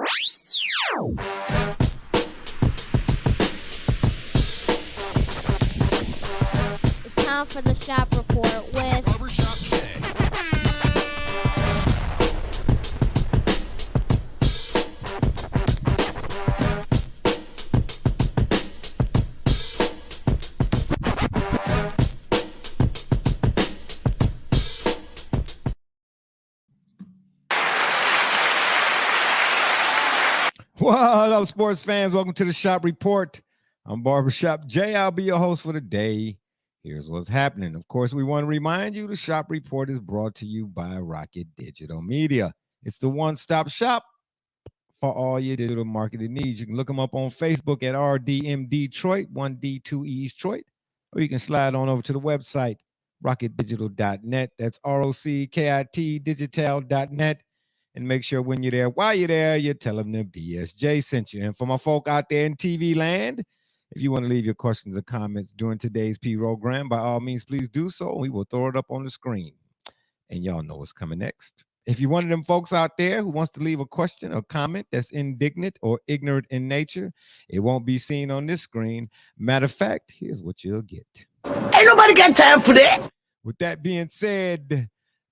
It's time for the shop report with Barbershop Jay. What up, sports fans? Welcome to the Shop Report. I'm Barbershop Jay. I'll be your host for the day. Here's what's happening. Of course, we want to remind you the Shop Report is brought to you by Rocket Digital Media. It's the one-stop shop for all your digital marketing needs. You can look them up on Facebook at RDM Detroit, 1D2E Detroit, or you can slide on over to the website, rocketdigital.net. That's ROCKIT digital.net. And make sure when you're there, while you're there, you tell them the BSJ sent you. And for my folk out there in TV land, if you want to leave your questions or comments during today's program, by all means, please do so. We will throw it up on the screen. And y'all know what's coming next. If you're one of them folks out there who wants to leave a question or comment that's indignant or ignorant in nature, it won't be seen on this screen. Matter of fact, here's what you'll get. Ain't nobody got time for that. With that being said,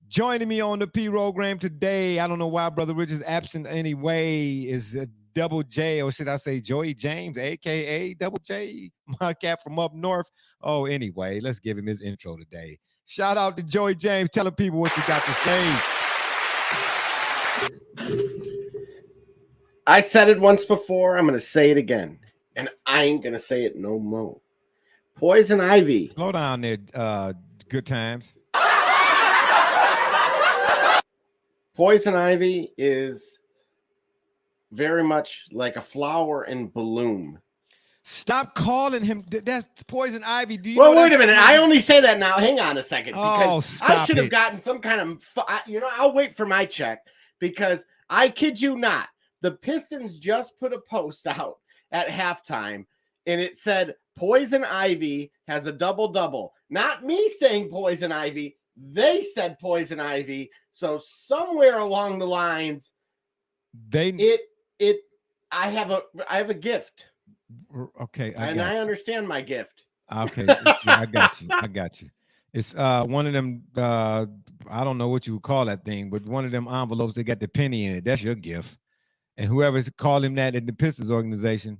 joining me on the program today, I don't know why Brother Rich is absent anyway, is Double J, or should I say Joey James, a.k.a. Double J, my cat from up north. Oh, anyway, let's give him his intro today. Shout out to Joey James. Telling people what you got to say. I said it once before. I'm going to say it again. And I ain't going to say it no more. Poison Ivy. Slow down there, good times. Poison Ivy is very much like a flower in bloom. Stop calling him. That's Poison Ivy. Do you Well, know wait a minute. I only say that now. Hang on a second. Oh, Because I stop should have it. gotten some kind of, I'll wait for my check because I kid you not. The Pistons just put a post out at halftime and it said Poison Ivy has a double-double. Not me saying Poison Ivy. They said Poison Ivy. So somewhere along the lines, I have a gift. Okay, I understand my gift. Okay, yeah, I got you. It's one of them. I don't know what you would call that thing, but one of them envelopes that got the penny in it. That's your gift. And whoever's called him that in the Pistons organization.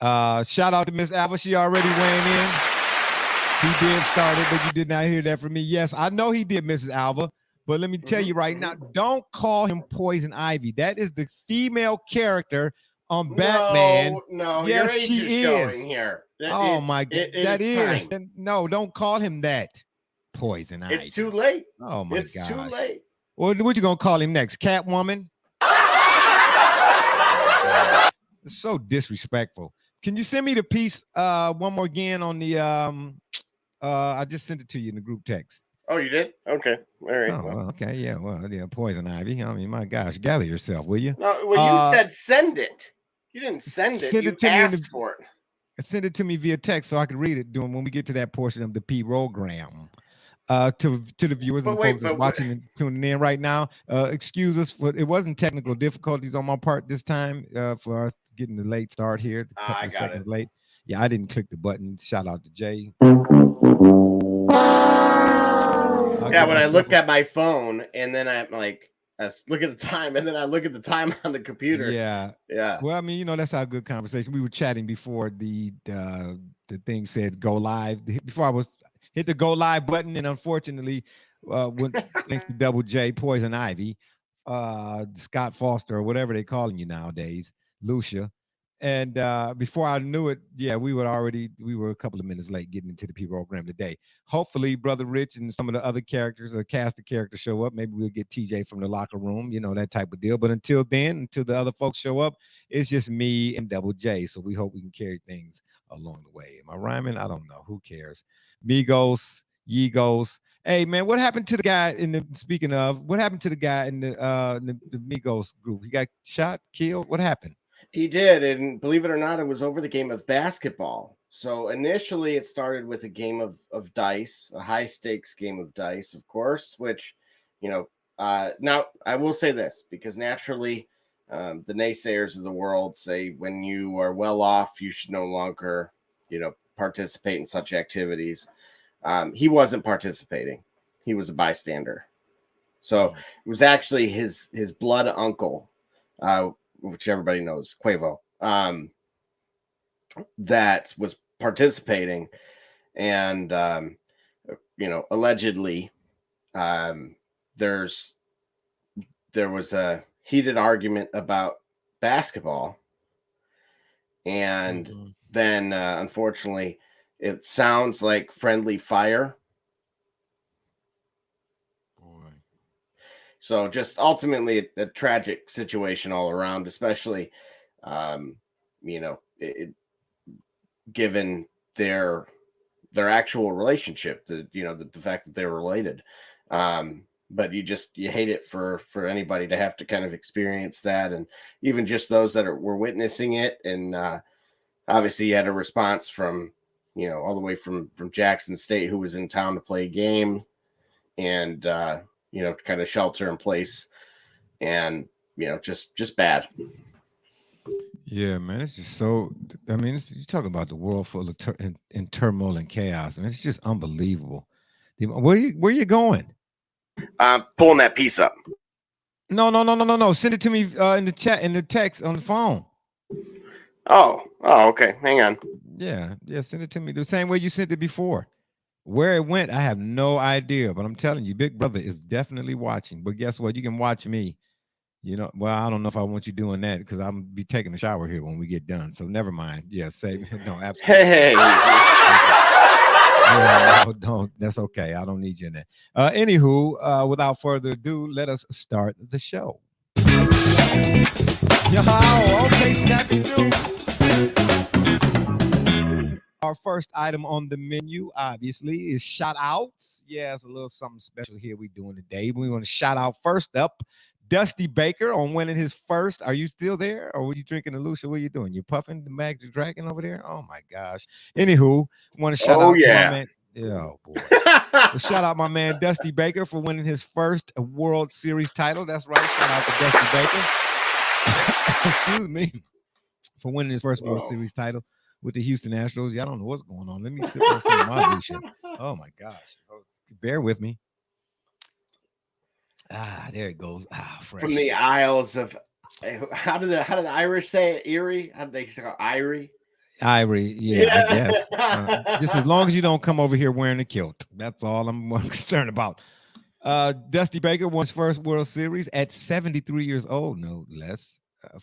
Shout out to Miss Alva. She already weighing in. He did start it, but you did not hear that from me. Yes, I know he did, Mrs. Alva. But let me tell you right now, don't call him Poison Ivy. That is the female character on Batman. No, yes, your age she is showing here. My God, that is. Time. No, don't call him that. Poison Ivy. It's too late. Oh my God. It's too late. What you gonna call him next? Catwoman? It's so disrespectful. Can you send me the piece one more again on the I just sent it to you in the group text. Oh, you did? Okay. All right. Oh, well, okay. Yeah. Well, yeah. Poison Ivy. I mean, my gosh, gather yourself, will you? No, well, you said send it. You didn't send it. You asked for it. Send it to me via text so I can read it when we get to that portion of the program. To the viewers and the folks that's watching and tuning in right now. Excuse us for it wasn't technical difficulties on my part this time for us getting the late start here. A couple of seconds late. Yeah, I didn't click the button. Shout out to Jay. Yeah, when I looked at my phone and then I'm like, look at the time, and then I look at the time on the computer. Yeah. Well, I mean, that's our good conversation. We were chatting before the thing said go live. Before I was hit the go live button, and unfortunately, thanks to Double J, Poison Ivy, Scott Foster, or whatever they calling you nowadays, Lucia. And before I knew it, yeah, we were a couple of minutes late getting into the program today. Hopefully, Brother Rich and some of the other characters or cast of characters show up. Maybe we'll get TJ from the locker room, that type of deal. But until the other folks show up, it's just me and Double J. So we hope we can carry things along the way. Am I rhyming? I don't know. Who cares? Migos, Yegos. Hey, man, what happened to the guy what happened to the guy in the Migos group? He got shot, killed? What happened? He did, and believe it or not, it was over the game of basketball. So initially it started with a game of dice, a high-stakes game of dice, of course, which, now I will say this, because naturally the naysayers of the world say when you are well off, you should no longer, participate in such activities. He wasn't participating. He was a bystander. So it was actually his blood uncle, which everybody knows, Quavo, that was participating. And, allegedly, there was a heated argument about basketball. And then, unfortunately, it sounds like friendly fire. Boy. So just ultimately a tragic situation all around, especially, given their actual relationship, the fact that they're related. But you hate it for anybody to have to kind of experience that. And even just those that were witnessing it. And obviously you had a response from, all the way from Jackson State, who was in town to play a game and, kind of shelter in place and, just bad. Yeah, man, it's just so. I mean, you're talking about the world full of in turmoil and chaos, man. It's just unbelievable. Where you going? I'm pulling that piece up. No. Send it to me in the chat, in the text, on the phone. Oh, okay. Hang on. Yeah. Send it to me the same way you sent it before. Where it went, I have no idea. But I'm telling you, Big Brother is definitely watching. But guess what? You can watch me. Well, I don't know if I want you doing that because I'm be taking a shower here when we get done. So never mind. Yeah, save no, absolutely. Hey. Yeah, don't. That's okay. I don't need you in that. Anywho, without further ado, let us start the show. Okay, Snappy Zoo. Our first item on the menu, obviously, is shout outs. Yeah, it's a little something special here we're doing today. We want to shout out first up Dusty Baker on winning his first. Are you still there? Or were you drinking a Lucia? What are you doing? You puffing the Magic Dragon over there? Oh my gosh. Anywho, want to shout out to my man. Oh boy. Well, shout out my man Dusty Baker for winning his first World Series title. That's right. Shout out to Dusty Baker. Excuse me. For winning his first World Series title with the Houston Astros. Yeah, I don't know what's going on. Let me sit there some of my Lucia. Oh my gosh. Bear with me. There it goes. Fresh. From the Isles of, how do the Irish say it? Erie? How do they say Irie? Irie, yeah. I guess. Just as long as you don't come over here wearing a kilt. That's all I'm concerned about. Dusty Baker won his first World Series at 73 years old, no less.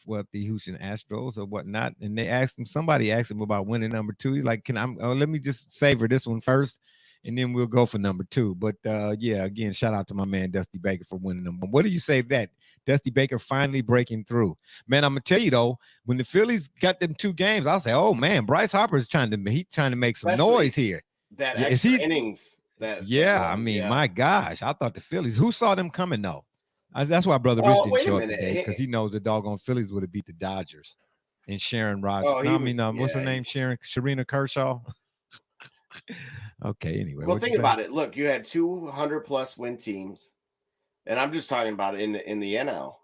What the Houston Astros or whatnot. And somebody asked him about winning number 2. He's like, let me just savor this one first. And then we'll go for number 2. But again, shout out to my man Dusty Baker for winning them. What do you say that? Dusty Baker finally breaking through. Man, I'm gonna tell you though, when the Phillies got them 2 games, I'll say, oh man, Bryce Harper's trying to make some Especially noise here. That extra innings. My gosh, I thought the Phillies. Who saw them coming though? That's why Brother Rich didn't show up today because he knows the doggone Phillies would have beat the Dodgers and Sharon Rogers. What's her name? Sharina Kershaw. Okay, anyway. Well, think about it. Look, you had 200 plus win teams, and I'm just talking about in the NL.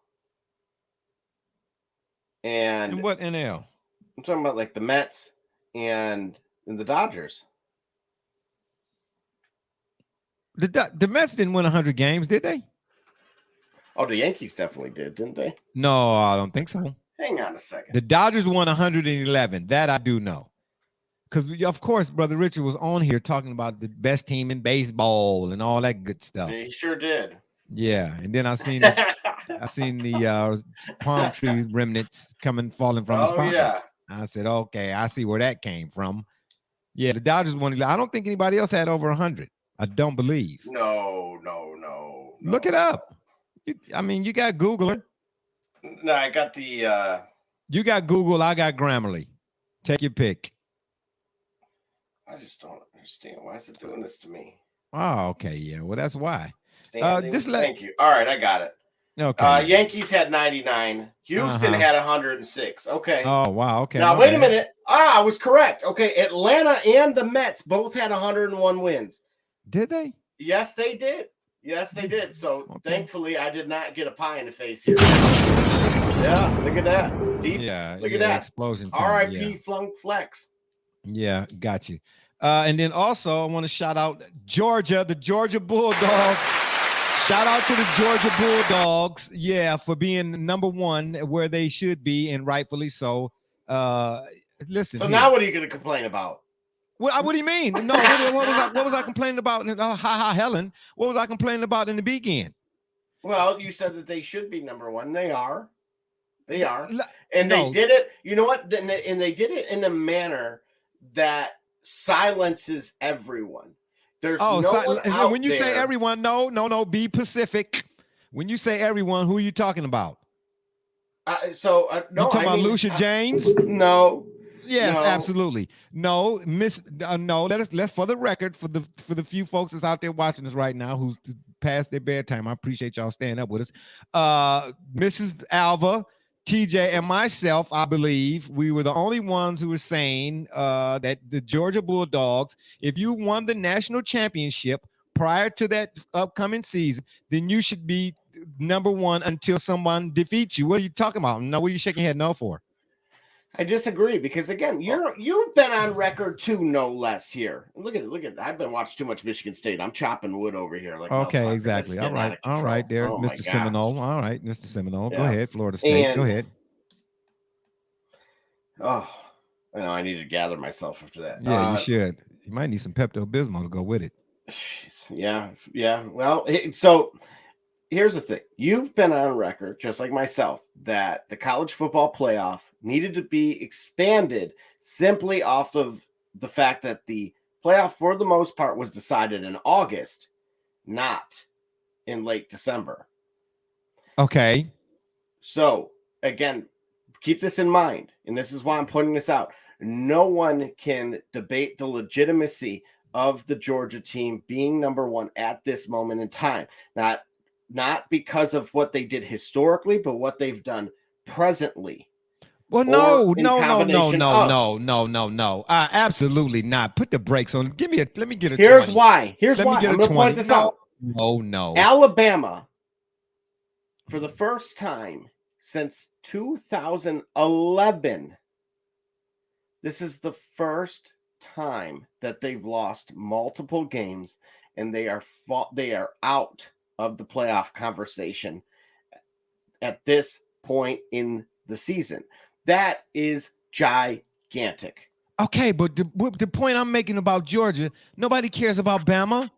And what NL? I'm talking about like the Mets and the Dodgers. The Mets didn't win 100 games, did they? Oh, the Yankees definitely did, didn't they? No, I don't think so. Hang on a second. The Dodgers won 111. That I do know. Because, of course, Brother Richard was on here talking about the best team in baseball and all that good stuff. He sure did. Yeah, and then I seen the palm tree remnants falling from his pockets. Yeah. I said, okay, I see where that came from. Yeah, the Dodgers won. I don't think anybody else had over 100. I don't believe. No. Look it up. You got Googler. No, I got the. You got Google. I got Grammarly. Take your pick. I just don't understand. Why is it doing this to me? Oh, okay. Yeah. Well, that's why. Thank you. All right, I got it. Okay. Yankees had 99. Houston had 106. Okay. Oh, wow. Okay. Now, wait a minute. I was correct. Okay. Atlanta and the Mets both had 101 wins. Did they? Yes, they did. So, thankfully, I did not get a pie in the face here. Yeah, look at that. Deep. Yeah, Look at that. explosion time. R.I.P. Yeah. Flunk Flex. Yeah, got you. And then also I want to shout out Georgia, the Georgia Bulldogs. Shout out to the Georgia Bulldogs, yeah, for being number one where they should be, and rightfully so. Listen. So now what are you going to complain about? What do you mean? No, what was I complaining about? Helen. What was I complaining about in the beginning? Well, you said that they should be number one. They are. They are. And No. they did it. You know what? And they did it in a manner that silences everyone. There's no one out when you say there. everyone, no, be specific. When you say everyone, who are you talking about? No, you talking about Lucia James? No. Yes, No. absolutely. No, no. Let's for the record, for the few folks that's out there watching us right now who's past their bedtime. I appreciate y'all staying up with us. Mrs. Alva, TJ, and myself, I believe we were the only ones who were saying that the Georgia Bulldogs, if you won the national championship prior to that upcoming season, then you should be number one until someone defeats you. What are you talking about? No, what are you shaking your head no for? I disagree because again, you've been on record too, no less here. Look at. I've been watching too much Michigan State. I'm chopping wood over here. Like okay, exactly. All right. There, Mr. Seminole. All right, Mr. Seminole. Yeah. Go ahead, Florida State. Go ahead. Oh, I need to gather myself after that. Yeah, you should. You might need some Pepto-Bismol to go with it. Yeah. Well, so here's the thing. You've been on record, just like myself, that the college football playoff needed to be expanded simply off of the fact that the playoff, for the most part, was decided in August, not in late December. Okay. So, again, keep this in mind, and this is why I'm pointing this out. No one can debate the legitimacy of the Georgia team being number one at this moment in time. Not because of what they did historically, but what they've done presently. Well, no. Absolutely not. Put the brakes on. Let me get a. Here's 20. why. I'm going to point this out. No. Alabama, for the first time since 2011, this is the first time that they've lost multiple games, and they are out of the playoff conversation at this point in the season. That is gigantic. Okay, but the point I'm making about Georgia, nobody cares about Bama.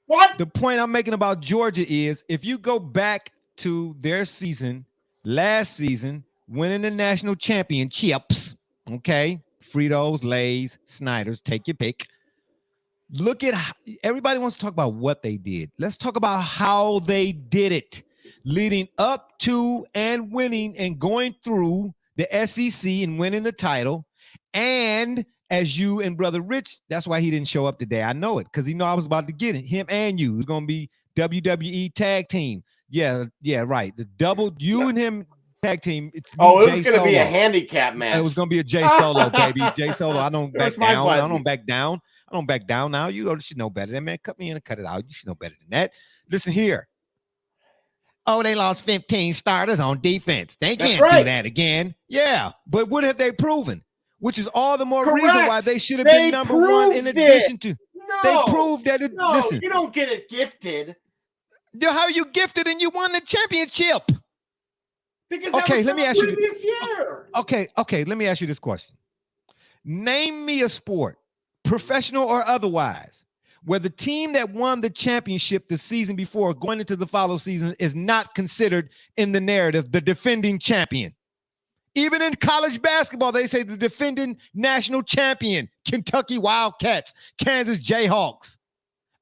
What? The point I'm making about Georgia is if you go back to their season, last season, winning the national championships, okay, Fritos, Lay's, Snyder's, take your pick. Look at everybody wants to talk about what they did. Let's talk about how they did it, leading up to and winning and going through the SEC and winning the title. And as you and Brother Rich, that's why he didn't show up today. I know it because he know I was about to get it. Him and you. It's going to be WWE tag team. Yeah, right. The double you and him tag team. It was going to be a handicap match. It was going to be a Jay Solo, baby. Jay Solo. I don't back down. I don't back down. I don't back down now. You should know better. That man cut me in and cut it out. You should know better than that. Listen here. Oh, they lost 15 starters on defense. They can't do that again. Yeah, but what have they proven? Which is all the more reason why they should have been number one in addition to. No, they proved that it. No, listen, you don't get it gifted. How are you gifted and you won the championship? Because let me ask you this year. Okay, let me ask you this question. Name me a sport, professional or otherwise, where the team that won the championship the season before going into the follow season is not considered in the narrative the defending champion. Even in college basketball, they say the defending national champion, Kentucky Wildcats, Kansas Jayhawks.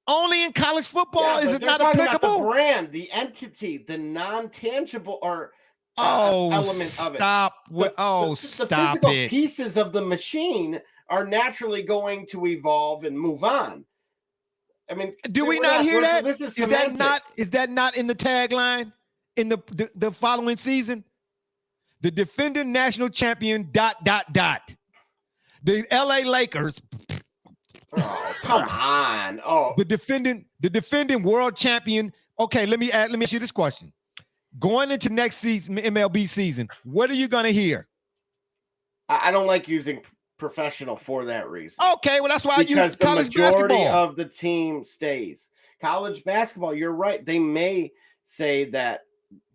Only in college football is it not applicable? About the brand, the entity, the non-tangible or element of it. The physical pieces of the machine are naturally going to evolve and move on. I mean, do we not hear that? This is that not in the tagline in the following season? The defending national champion ... The LA Lakers. Oh, come on. Oh, the defending world champion. Okay, let me ask you this question. Going into next season, MLB season, what are you going to hear? I don't like using professional for that reason. Okay, well, that's why I use Because the college majority basketball. of the team stays. College basketball, you're right. They may say that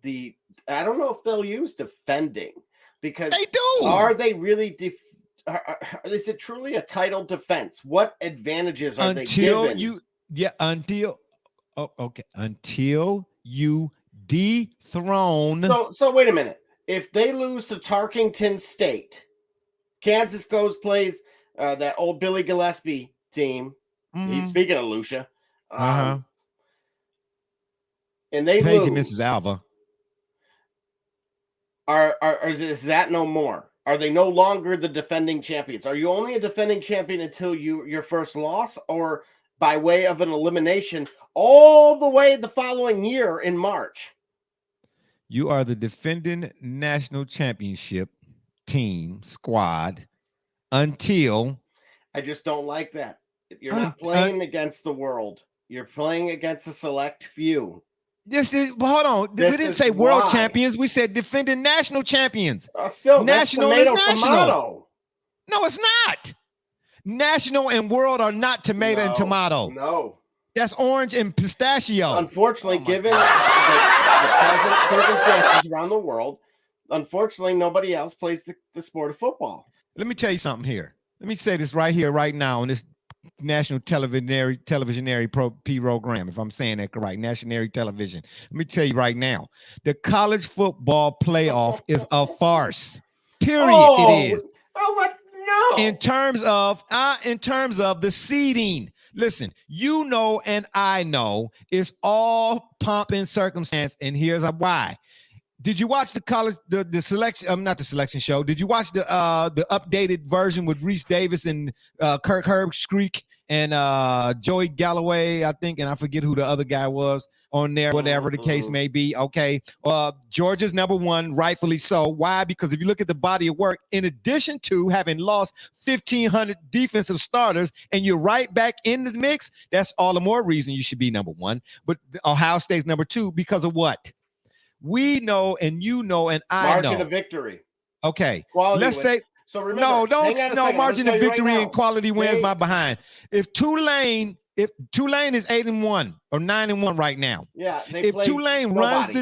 I don't know if they'll use defending, because They do. are they really is it truly a title defense? What advantages are they given? Until you dethrone. So wait a minute. If they lose to Tarkington State, Kansas plays that old Billy Gillespie team. Mhm. Speaking of Lucia, And they Paige lose. and Mrs. Alva. Is that no more? Are they no longer the defending champions? Are you only a defending champion until your first loss, or by way of an elimination all the way the following year in March? You are the defending national championship team squad until. I just don't like that. You're not playing against the world. You're playing against a select few. Hold on. We didn't say world champions. We said defending national champions. Still, national that's tomato, is national. Tomato. No, it's not. National and world are not tomato and tomato. No. That's orange and pistachio. Unfortunately, given the present circumstances around the world, unfortunately, nobody else plays the sport of football. Let me tell you something here. Let me say this right here, right now, on this national televisionary program, if I'm saying that correct, national television. Let me tell you right now, the college football playoff is a farce. Period. It is. Oh, what? No. In terms of the seeding. Listen, you know, and I know it's all pomp and circumstance, and here's why. Did you watch the selection? Not the selection show. Did you watch the updated version with Reese Davis and Kirk Herbstreit and Joey Galloway, I think, and I forget who the other guy was on there, whatever the case may be. Okay. Georgia's number one, rightfully so. Why? Because if you look at the body of work, in addition to having lost 1,500 defensive starters, and you're right back in the mix, that's all the more reason you should be number one. But Ohio State's number two because of what? We know, and you know, and I know. Margin of victory. Okay. Quality Let's say. So remember, margin of victory and quality wins my behind. If Tulane is 8-1 or 9-1 right now. Yeah. If Tulane runs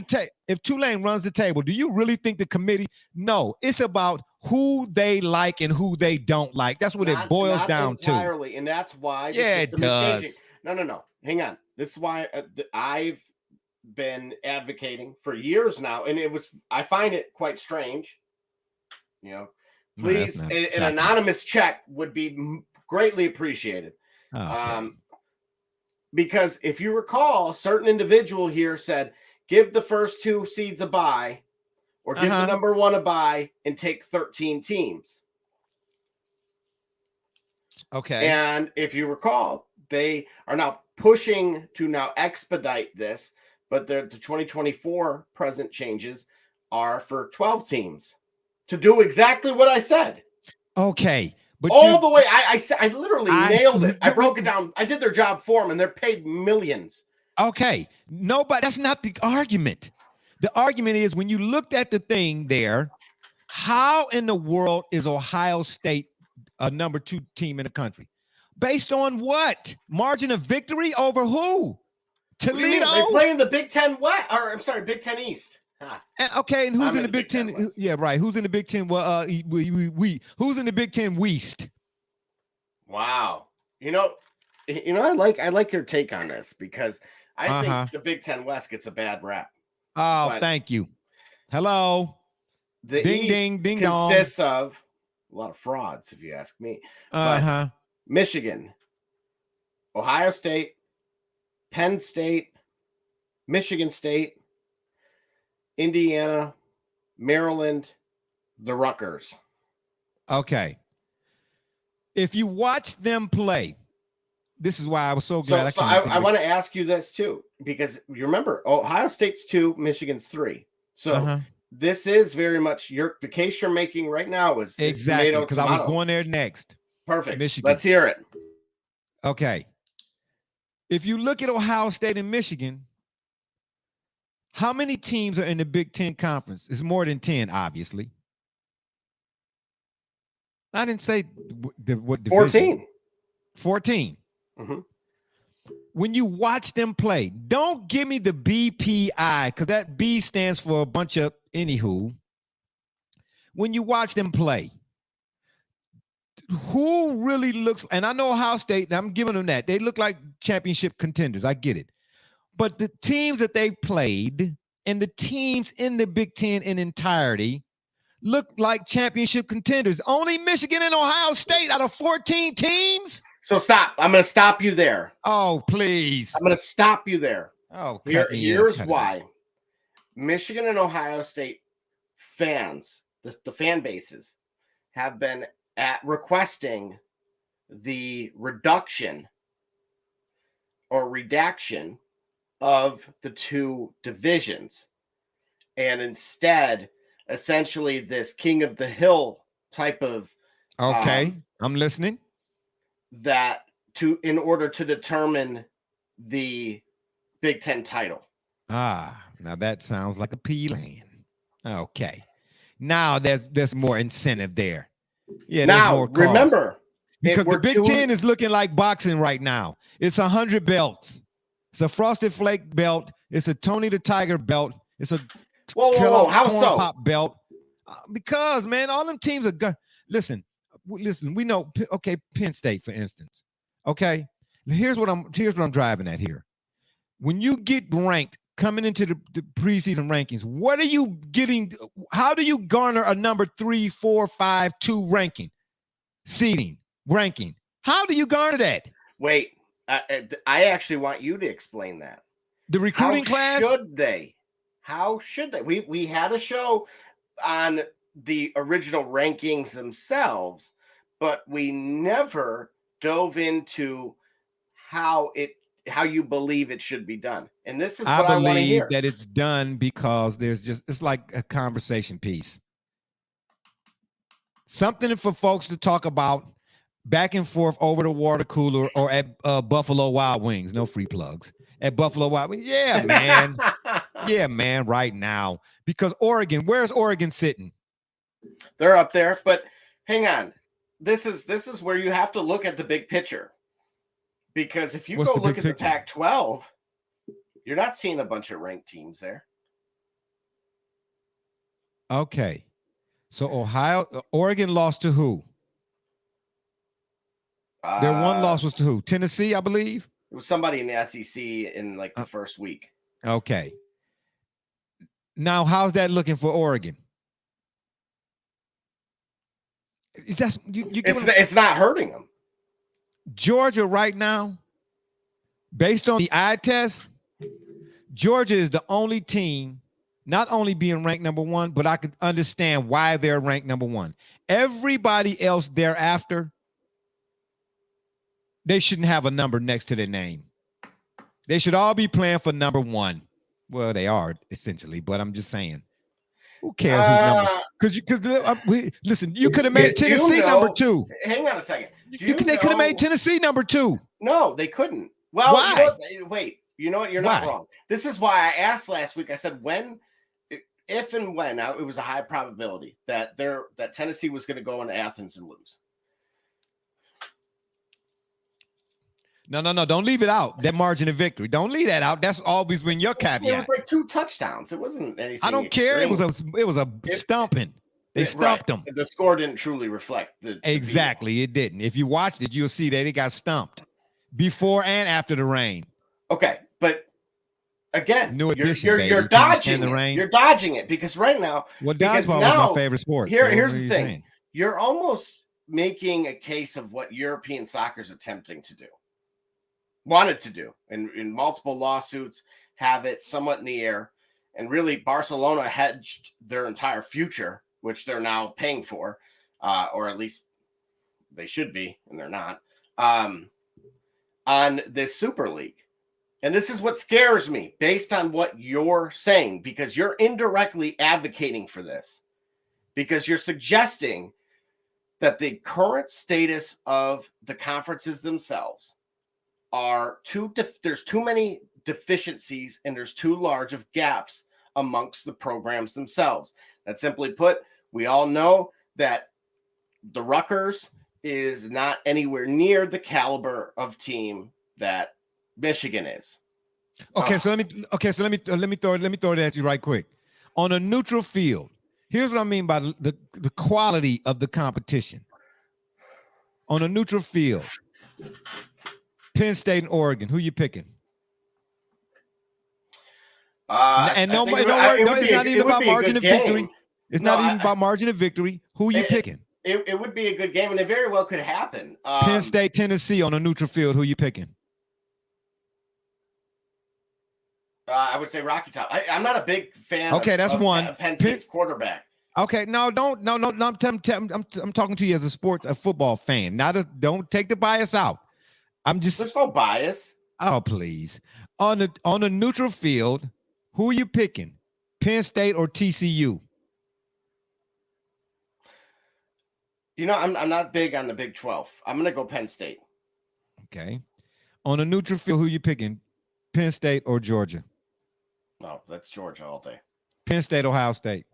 the table, do you really think the committee? No, it's about who they like and who they don't like. That's what it boils down entirely, to. And that's why it does. No. Hang on. This is why I've been advocating for years now, and I find it quite strange. You know, please, an anonymous check would be greatly appreciated. Okay. Because if you recall, a certain individual here said, give the first two seeds a bye, or give the number one a bye and take 13 teams. Okay. And if you recall, they are now pushing to now expedite this, but the 2024 present changes are for 12 teams to do exactly what I said. Okay. But all the way, I literally nailed it. I broke it down. I did their job for them, and they're paid millions. Okay. No, but that's not the argument. The argument is when you looked at the thing there, how in the world is Ohio State a number 2 team in the country? Based on what? Margin of victory over who? Toledo. They play in the Big Ten West, or I'm sorry, Big Ten East. Okay, and who's in the Big Ten? Yeah, right. Who's in the Big Ten? Well, who's in the Big Ten West? Wow. You know, I like your take on this, because I think the Big Ten West gets a bad rap. Oh, thank you. Hello. The East consists of a lot of frauds, if you ask me. But Michigan, Ohio State, Penn State, Michigan State, Indiana, Maryland, the Rutgers. Okay. If you watch them play, this is why I was so glad. I want to ask you this too, because you remember Ohio State's 2, Michigan's 3. So this is very much the case you're making right now is exactly because I was going there next. Perfect. Michigan. Let's hear it. Okay. If you look at Ohio State and Michigan, How many teams are in the Big Ten Conference? It's more than 10, obviously. I didn't say what division. 14. Mm-hmm. When you watch them play, don't give me the BPI, because that B stands for a bunch of anywho. When you watch them play, who really looks, and I know Ohio State, and I'm giving them that. They look like championship contenders. I get it. But the teams that they played and the teams in the Big Ten in entirety look like championship contenders. Only Michigan and Ohio State out of 14 teams. So stop. I'm going to stop you there. Oh, please. I'm going to stop you there. Oh, here's why. Michigan and Ohio State fans, the fan bases, have been requesting the reduction or redaction of the two divisions, and instead, essentially, this king of the hill type of I'm listening. That in order to determine the Big Ten title. Now that sounds like a P-land. Okay, now there's more incentive there. Yeah. Now remember, because the Big Ten is looking like boxing right now. It's 100 belts. It's a Frosted Flake belt. It's a Tony the Tiger belt. It's a whoa, how so? Pop belt. Because man, all them teams are listen. We know. Okay, Penn State, for instance. Okay, here's what I'm driving at here. When you get ranked coming into the preseason rankings, what are you getting? How do you garner a number 3, 4, 5, 2 ranking, ranking? How do you garner that? Wait. I actually want you to explain that. The recruiting class? How should they? We had a show on the original rankings themselves, but we never dove into how you believe it should be done. And this is what I want to hear. That it's done because it's like a conversation piece. Something for folks to talk about back and forth over the water cooler or at Buffalo Wild Wings. No free plugs. At Buffalo Wild Wings. Yeah, man. Yeah, man, right now. Because Oregon, where's Oregon sitting? They're up there, but hang on. This is where you have to look at the big picture. Because if you go look at the Pac-12, you're not seeing a bunch of ranked teams there. Okay. So Oregon lost to who? Their one loss was to who? Tennessee, I believe. It was somebody in the SEC in like the first week. Okay. Now, how's that looking for Oregon? It's not hurting them. Georgia right now, based on the eye test, Georgia is the only team not only being ranked number 1, but I could understand why they're ranked number 1. Everybody else thereafter, they shouldn't have a number next to their name. They should all be playing for number 1. Well, they are essentially, but I'm just saying. Who cares who's number? Because listen, you could have made Tennessee number 2. Hang on a second. They could have made Tennessee number 2. No, they couldn't. Well, why? You know what? You're not wrong. This is why I asked last week. I said if and when. Now it was a high probability that Tennessee was going to go into Athens and lose. No. Don't leave it out. That margin of victory. Don't leave that out. That's always been your caveat. It was like 2 touchdowns. It wasn't anything. I don't care. It was a stumping. They stumped them. The score didn't truly reflect the exactly. It didn't. If you watched it, you'll see that it got stumped before and after the rain. Okay, but again, New edition, you're dodging the rain. You're dodging it because right now, dodgeball was my favorite sport. Here's the thing: saying? You're almost making a case of what European soccer is attempting to do. Wanted to do in multiple lawsuits, have it somewhat in the air, and really Barcelona hedged their entire future, which they're now paying for, or at least they should be, and they're not, on this Super League. And this is what scares me based on what you're saying, because you're indirectly advocating for this, because you're suggesting that the current status of the conferences themselves are there's too many deficiencies and there's too large of gaps amongst the programs themselves. That simply put, we all know that the Rutgers is not anywhere near the caliber of team that Michigan is. Okay, so let me throw it at you right quick. On a neutral field, here's what I mean by the quality of the competition. On a neutral field, Penn State and Oregon, who you picking? And no, it's not even about margin of victory. It's not even about margin of victory. Who you picking? It would be a good game, and it very well could happen. Penn State, Tennessee on a neutral field. Who you picking? I would say Rocky Top. I'm not a big fan. Okay, that's one. Penn State's quarterback. Okay, no. I'm talking to you as a football fan. Don't take the bias out. There's no bias. Oh, please. On a neutral field, who are you picking? Penn State or TCU? I'm not big on the Big 12. I'm gonna go Penn State. Okay. On a neutral field, who are you picking? Penn State or Georgia? No, that's Georgia all day. Penn State, Ohio State.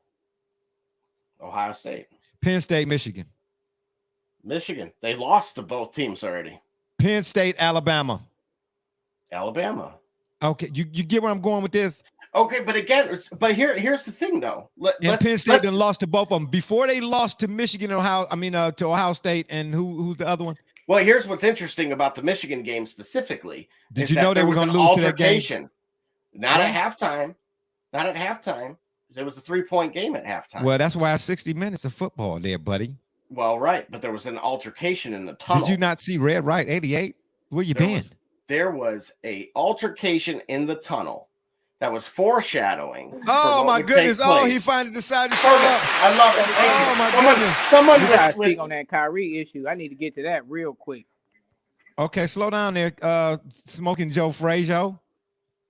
Ohio State. Penn State, Michigan. Michigan. They lost to both teams already. Penn State, Alabama. Alabama. Okay, you get where I'm going with this? Okay, but here's the thing though. Penn State then lost to both of them before they lost to Michigan and to Ohio State, and who's the other one? Well, here's what's interesting about the Michigan game specifically. Did you know they were going to lose to that game? Not at halftime. Not at halftime. There was a 3-point game at halftime. Well, that's why 60 minutes of football there, buddy. Well, right, but there was an altercation in the tunnel. Did you not see Red Right 88? Where you been? There was a altercation in the tunnel that was foreshadowing. Oh my goodness! Oh, he finally decided to show up. I love it. Oh my goodness! Someone gotta speak on that Kyrie issue. I need to get to that real quick. Okay, slow down there. Smoking Joe Frazier.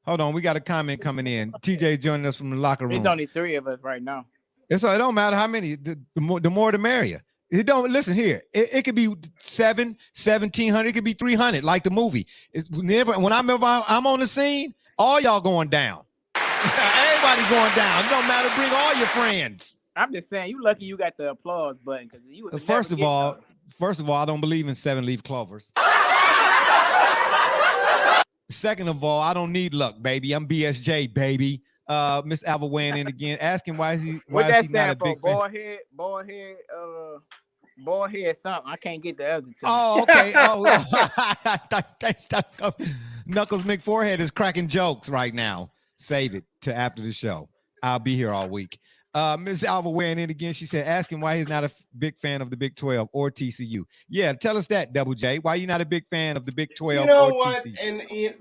Hold on, we got a comment coming in. TJ joining us from the locker room. There's only 3 of us right now. It don't matter how many. The more the merrier. It don't listen here. It could be 1,700. It could be 300, like the movie. It's never when I'm on the scene. All y'all going down. Everybody going down. It don't matter. Bring all your friends. I'm just saying, you lucky you got the applause button because you. First of all, I don't believe in 7-leaf clovers. Second of all, I don't need luck, baby. I'm BSJ, baby. Miss Alva weighing in again, asking why is he not a big fan? Bald head, something. I can't get the other two. Oh, okay. Knuckles McForehead is cracking jokes right now. Save it to after the show. I'll be here all week. Miss Alva weighing in again. She said, asking why he's not a big fan of the Big 12 or TCU. Yeah, tell us that, Double J. Why you not a big fan of the Big 12 you know or what? TCU?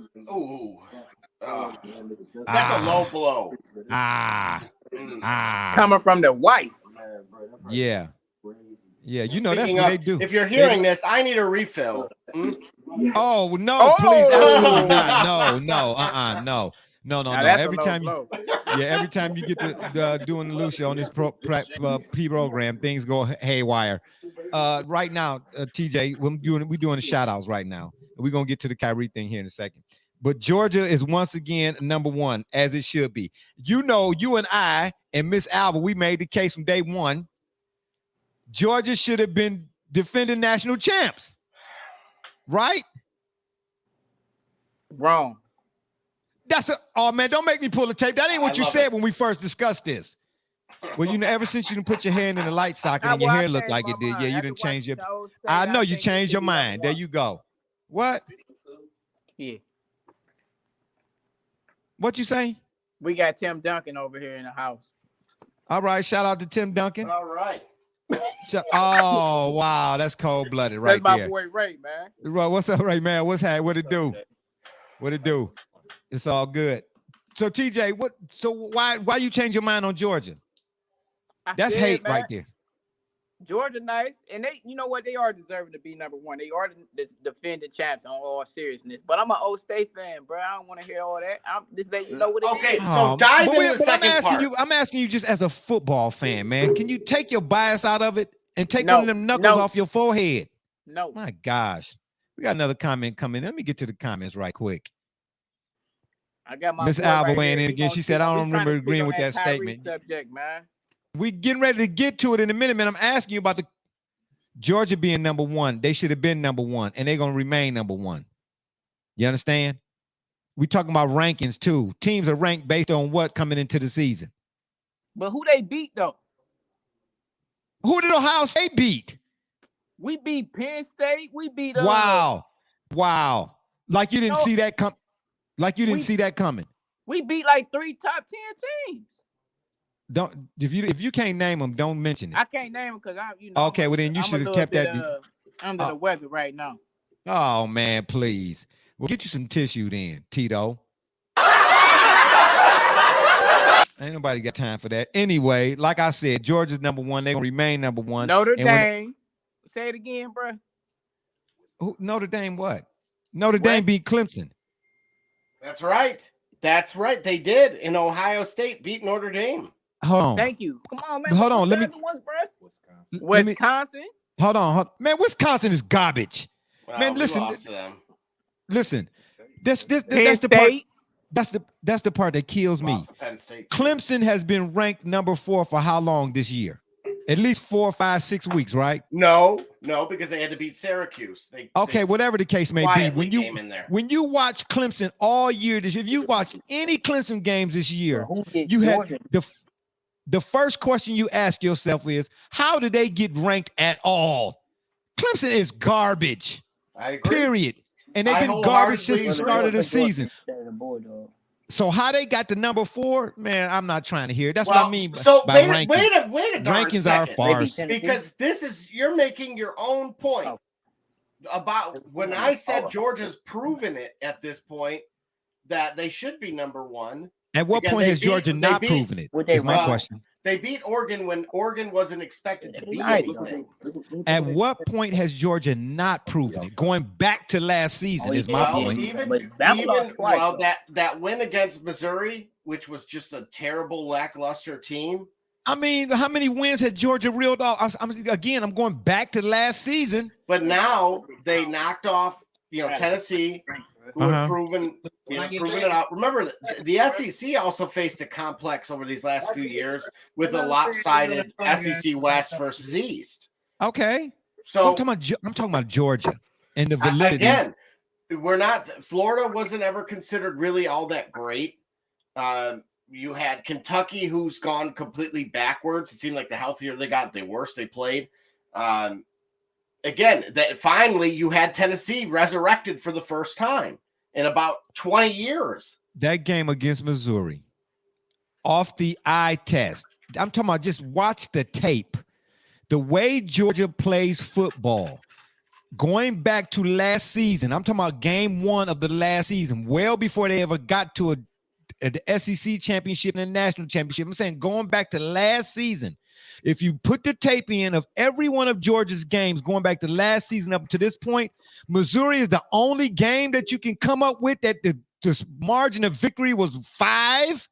That's a low blow. Coming from the wife. Yeah. Yeah, you know that's what they do. If you're hearing this, I need a refill. Oh no, please, absolutely not. No. Every time you get to doing the Lucia on this program, things go haywire. Right now, TJ, we're doing the shout outs right now. We're gonna get to the Kyrie thing here in a second. But Georgia is once again number 1, as it should be. You know, you and I and Miss Alva, we made the case from day one. Georgia should have been defending national champs, right? Wrong. Oh man, don't make me pull the tape. That ain't what you said when we first discussed this. Well, ever since you didn't put your hand in the light socket and your hair looked like it did, you didn't change your. I know you changed your mind. There you go. What? Yeah. What you say? We got Tim Duncan over here in the house. All right, shout out to Tim Duncan. All right. Oh wow, that's cold-blooded right there. That's my boy Ray, man. What's up, Ray, man? What it do? What it do? It's all good. So TJ, why you change your mind on Georgia? That's hate, man. Right there. Georgia nice, and they, you know what, they are deserving to be number 1. They are the defending champs on all seriousness. But I'm an old State fan, bro. I don't want to hear all that. I'm just letting you know what it is. Okay, so dive into the second part. I'm asking you just as a football fan, man. Can you take your bias out of it and take one of them knuckles off your forehead? No. My gosh. We got another comment coming. Let me get to the comments right quick. I got my Miss boy Alva right weighing here. in again. She said, I don't remember agreeing with that Kyrie statement. subject, man. We getting ready to get to it in a minute, man. I'm asking you about the Georgia being number one. They should have been number one, and they're going to remain number one. You understand? We talking about rankings, too. Teams are ranked based on what coming into the season. But who they beat, though? Who did Ohio State beat? We beat Penn State. We beat Wow. Like you didn't see that come. Like you didn't see that coming. We beat like 3 top 10 teams. Don't if you can't name them, don't mention it. I can't name them because Okay, well then you should have kept that under the weather right now. Oh man, please. Well, get you some tissue then, Tito. Ain't nobody got time for that. Anyway, like I said, Georgia's number one. They're gonna remain number one. Notre Dame. Say it again, bro. Notre Dame what? Notre Dame beat Clemson. That's right. That's right. They did. And Ohio State beat Notre Dame. Hold on. Thank you. Come on, man. Hold on. Let me. Wisconsin. Hold on. Man, Wisconsin is garbage. Well, man, listen. Listen. That's the part. That's the part that kills me. Clemson has been ranked number 4 for how long this year? At least 4, 5, 6 weeks, right? No, because they had to beat Syracuse. Whatever the case may be. When you watch Clemson all year, if you watch any Clemson games this year, you had the first question you ask yourself is, how did they get ranked at all? Clemson is garbage. I agree. Period. And they've been garbage since the start of the season. So how they got to number 4, man, I'm not trying to hear it. That's what I mean by rankings. Wait a rankings are a farce. Because you're making your own point about when I said Georgia's proven it at this point that they should be number 1. At what point has Georgia not proven it? Is my question. They beat Oregon when Oregon wasn't expected to be anything. At what point has Georgia not proven it? Going back to last season is my point. That win against Missouri, which was just a terrible, lackluster team. I mean, how many wins had Georgia reeled off? I'm going back to last season. But now they knocked off, Tennessee, who had proven it out. Remember, the SEC also faced a complex over these last few years with a lopsided SEC West versus East. Okay, so I'm talking about Georgia and the validity. Again, Florida wasn't ever considered really all that great. You had Kentucky, who's gone completely backwards. It seemed like the healthier they got, the worse they played. Again, that finally you had Tennessee resurrected for the first time in about 20 years. That game against Missouri, off the eye test. I'm talking about just watch the tape. The way Georgia plays football, going back to last season, I'm talking about game 1 of the last season, well before they ever got to the SEC championship and the national championship. I'm saying going back to last season. If you put the tape in of every one of Georgia's games going back to last season up to this point, Missouri is the only game that you can come up with that the margin of victory was 5.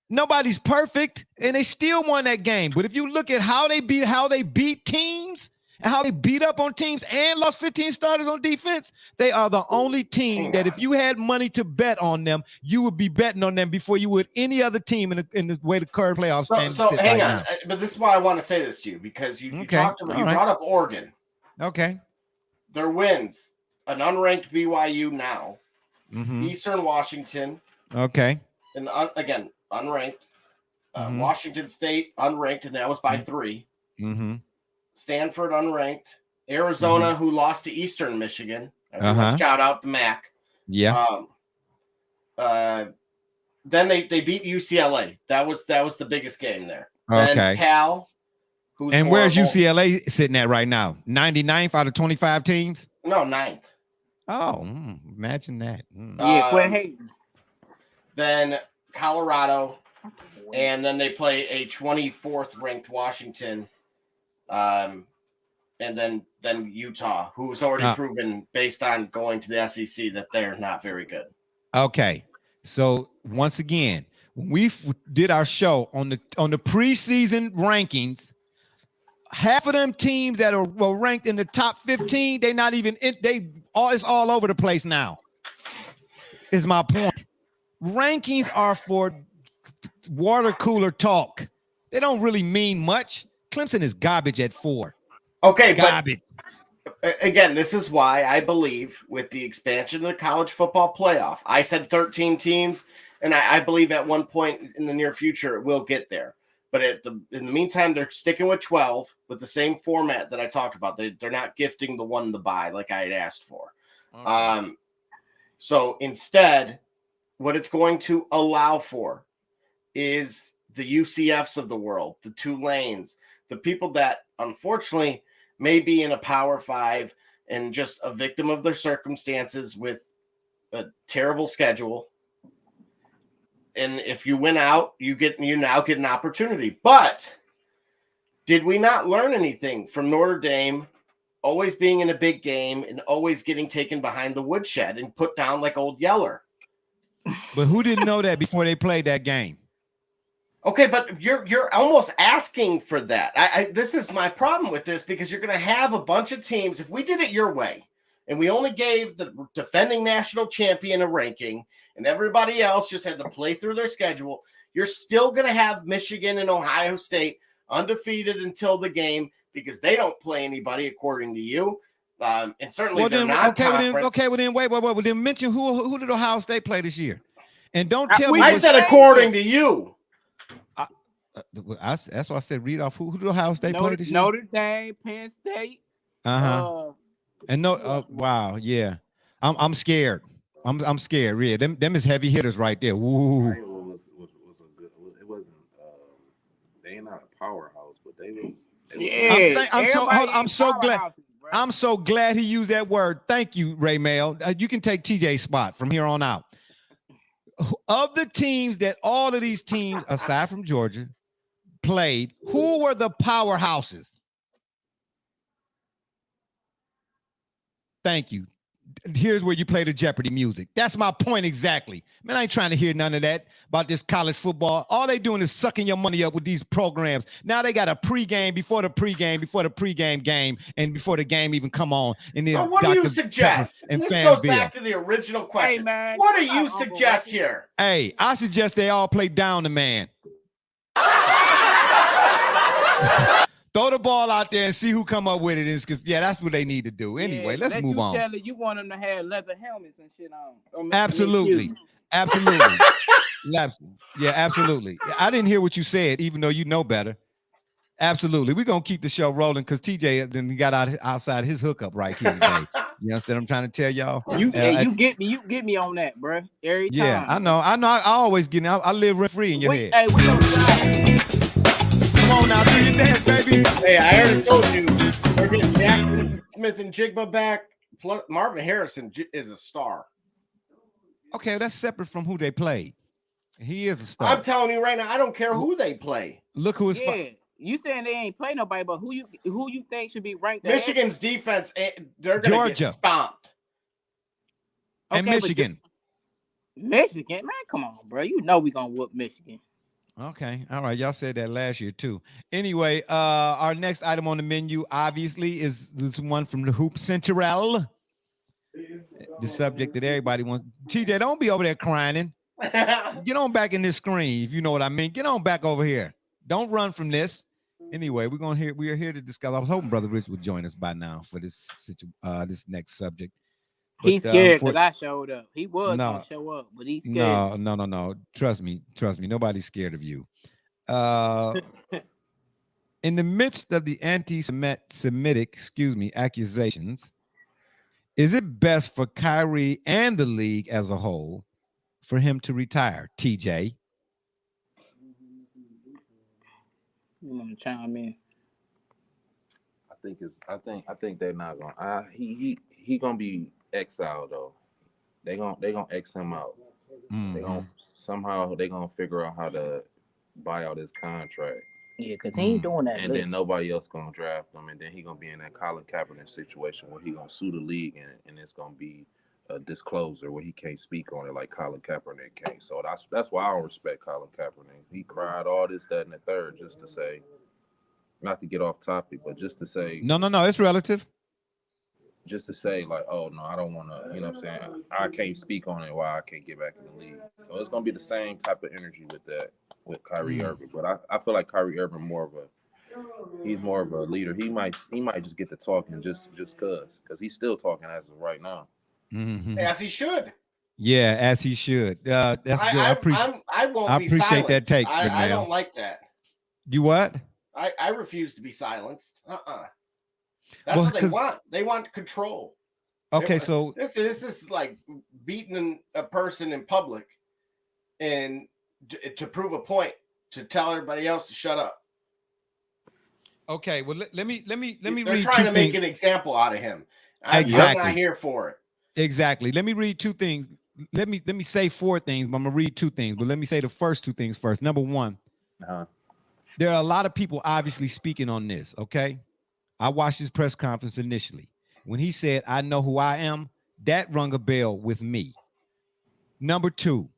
Nobody's perfect, and they still won that game. But if you look at how they beat teams and how they beat up on teams and lost 15 starters on defense, they are the only team that if you had money to bet on them, you would be betting on them before you would any other team in the way the current playoffs stand. So hang on, but this is why I want to say this to you, because you brought up Oregon. Okay. Their wins, an unranked BYU now, Eastern Washington. Okay. And again, unranked. Washington State, unranked, and that was by 3. Stanford, unranked. Arizona, who lost to Eastern Michigan. Shout out to Mac. Yeah. Then they beat UCLA. That was the biggest game there. Okay. Then Cal. And where's UCLA sitting at right now? 99th out of 25 teams? No, 9th. Oh, imagine that. Yeah, quit hating. Then Colorado, and then they play a 24th ranked Washington, and then Utah, who's already proven based on going to the SEC that they're not very good. Okay, so once again, when we did our show on the preseason rankings, half of them teams that were ranked in the top 15, they're not even in. It's all over the place now. is my point. Rankings are for water cooler talk. They don't really mean much. Clemson is garbage at 4. Okay, Garbage. but again, this is why I believe with the expansion of the college football playoff, I said 13 teams, and I believe at one point in the near future it will get there. But in the meantime, they're sticking with 12 with the same format that I talked about. They're not gifting the one to buy like I had asked for. Okay. So instead, what it's going to allow for is the UCFs of the world, the Tulanes, the people that unfortunately may be in a Power 5 and just a victim of their circumstances with a terrible schedule. And if you win out, you now get an opportunity. But did we not learn anything from Notre Dame always being in a big game and always getting taken behind the woodshed and put down like old Yeller? But who didn't know that before they played that game? Okay, but you're almost asking for that. This is my problem with this, because you're going to have a bunch of teams. If we did it your way and we only gave the defending national champion a ranking and everybody else just had to play through their schedule, you're still going to have Michigan and Ohio State undefeated until the game because they don't play anybody according to you. And certainly they're not conference. Well then, wait. Well, then mention who did Ohio State play this year? And don't tell me. I said according to you. That's why I said read off who did Ohio State play this year? Notre Dame, Penn State. And wow, yeah. I'm scared. I'm scared. Yeah, them is heavy hitters right there. Woo. It wasn't. They ain't not a powerhouse, but they was. I'm so glad. I'm so glad he used that word. Thank you, Ray Mail. You can take TJ's spot from here on out. Of the teams that all of these teams, aside from Georgia, played, who were the powerhouses? Thank you. Here's where you play the Jeopardy music. That's my point exactly. Man, I ain't trying to hear none of that about this college football. All they doing is sucking your money up with these programs. Now they got a pregame before the pregame game, and before the game even come on. And then so what do you suggest? And this goes back to the original question. Hey, man, what do you suggest here? Hey, I suggest they all play down the man. Throw the ball out there and see who come up with it. Because that's what they need to do. Anyway, let's move on. You want them to have leather helmets and shit on. Absolutely. Yeah, absolutely. I didn't hear what you said, even though you know better. Absolutely. We're going to keep the show rolling because TJ then he got outside his hookup right here today. You know what I'm trying to tell y'all? You get me on that, bro. Every time. Yeah, I know. I always get I live rent free in your head. Hey, come on now, do your dance, baby. Hey, I already told you we're getting Jackson Smith and Jigba back. Plus, Marvin Harrison is a star. Okay, that's separate from who they played. He is a star. I'm telling you right now, I don't care who they play. Look who is. You saying they ain't play nobody, but who you think should be ranked? Michigan's defense, they're going to get stomped. Okay, and Michigan. Michigan, man, come on, bro. You know we gonna whoop Michigan. Okay, all right. Y'all said that last year too. Anyway, our next item on the menu obviously is this one from the Hoop Central. The subject that everybody wants. TJ, don't be over there crying. Get on back in this screen, if you know what I mean. Get on back over here. Don't run from this. Anyway, we are here to discuss. I was hoping Brother Rich would join us by now for this next subject. But, he's scared because I showed up. He was gonna show up, but he's scared. No. Trust me. Nobody's scared of you. In the midst of the anti-Semitic, accusations, is it best for Kyrie and the league as a whole for him to retire? TJ, you want to chime in? I think they're not gonna. He gonna be exiled though. They gonna X him out. They gonna figure out how to buy out his contract. Yeah, because he ain't doing that. And then nobody else gonna draft him, and then he gonna be in that Colin Kaepernick situation where he gonna sue the league, and it's gonna be a disclosure where he can't speak on it like Colin Kaepernick can't. So that's why I don't respect Colin Kaepernick. He cried all this, that, and the third just to say, not to get off topic, but just to say. No, it's relative. just to say like, oh no, I don't want to, you know what I'm saying? I can't speak on it why I can't get back in the league. So it's gonna be the same type of energy with that with Kyrie Irving. But I feel like Kyrie Irving he's more of a leader. He might just get to talking just because he's still talking as of right now. Mm-hmm. As he should. Yeah, as he should. That's good. I won't I be appreciate silenced. that take. I don't like that. You what? I refuse to be silenced. That's what they want. They want control. Okay, so this is like beating a person in public and to prove a point, to tell everybody else to shut up. Okay, well let me They're read trying to make an example out of him. I'm not here for it. Exactly. Let me read two things. Let me say four things, but I'm gonna read two things. But let me say the first two things first. Number one, there are a lot of people obviously speaking on this. Okay, I watched his press conference initially. When he said, "I know who I am," that rung a bell with me. Number two,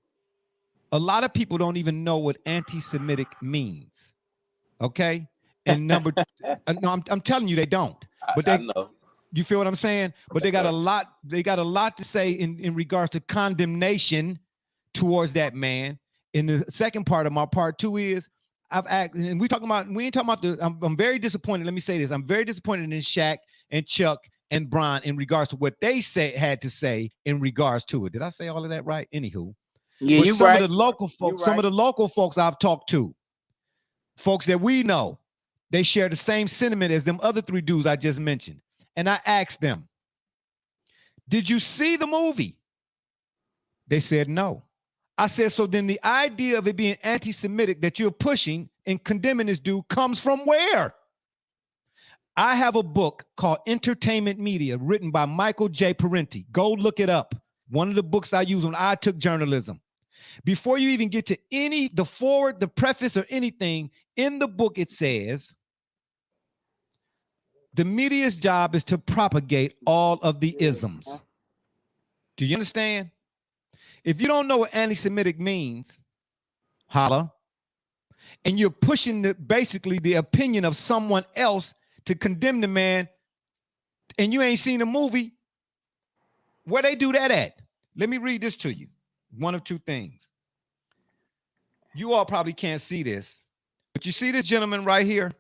a lot of people don't even know what anti-Semitic means. Okay, and number, no, I'm telling you, they don't. But I know. You feel what I'm saying? But they got a lot. They got a lot to say in regards to condemnation towards that man. And the second part of my part two is I've asked, and we ain't talking about I'm very disappointed. Let me say this. I'm very disappointed in Shaq and Chuck and Bron in regards to what they had to say in regards to it. Did I say all of that right? Anywho. Yeah, but you some right. of the local folks, some of the local folks I've talked to, folks that we know, they share the same sentiment as them other three dudes I just mentioned. And I asked them, did you see the movie? They said no. I said, so then the idea of it being anti-Semitic that you're pushing and condemning this dude comes from where? I have a book called Entertainment Media written by Michael J. Parenti. Go look it up. One of the books I used when I took journalism. Before you even get to the forward, the preface, or anything, in the book it says, the media's job is to propagate all of the isms. Do you understand? If you don't know what anti-Semitic means, holla, and you're pushing basically the opinion of someone else to condemn the man, and you ain't seen the movie, where they do that at? Let me read this to you. One of two things. You all probably can't see this, but you see this gentleman right here?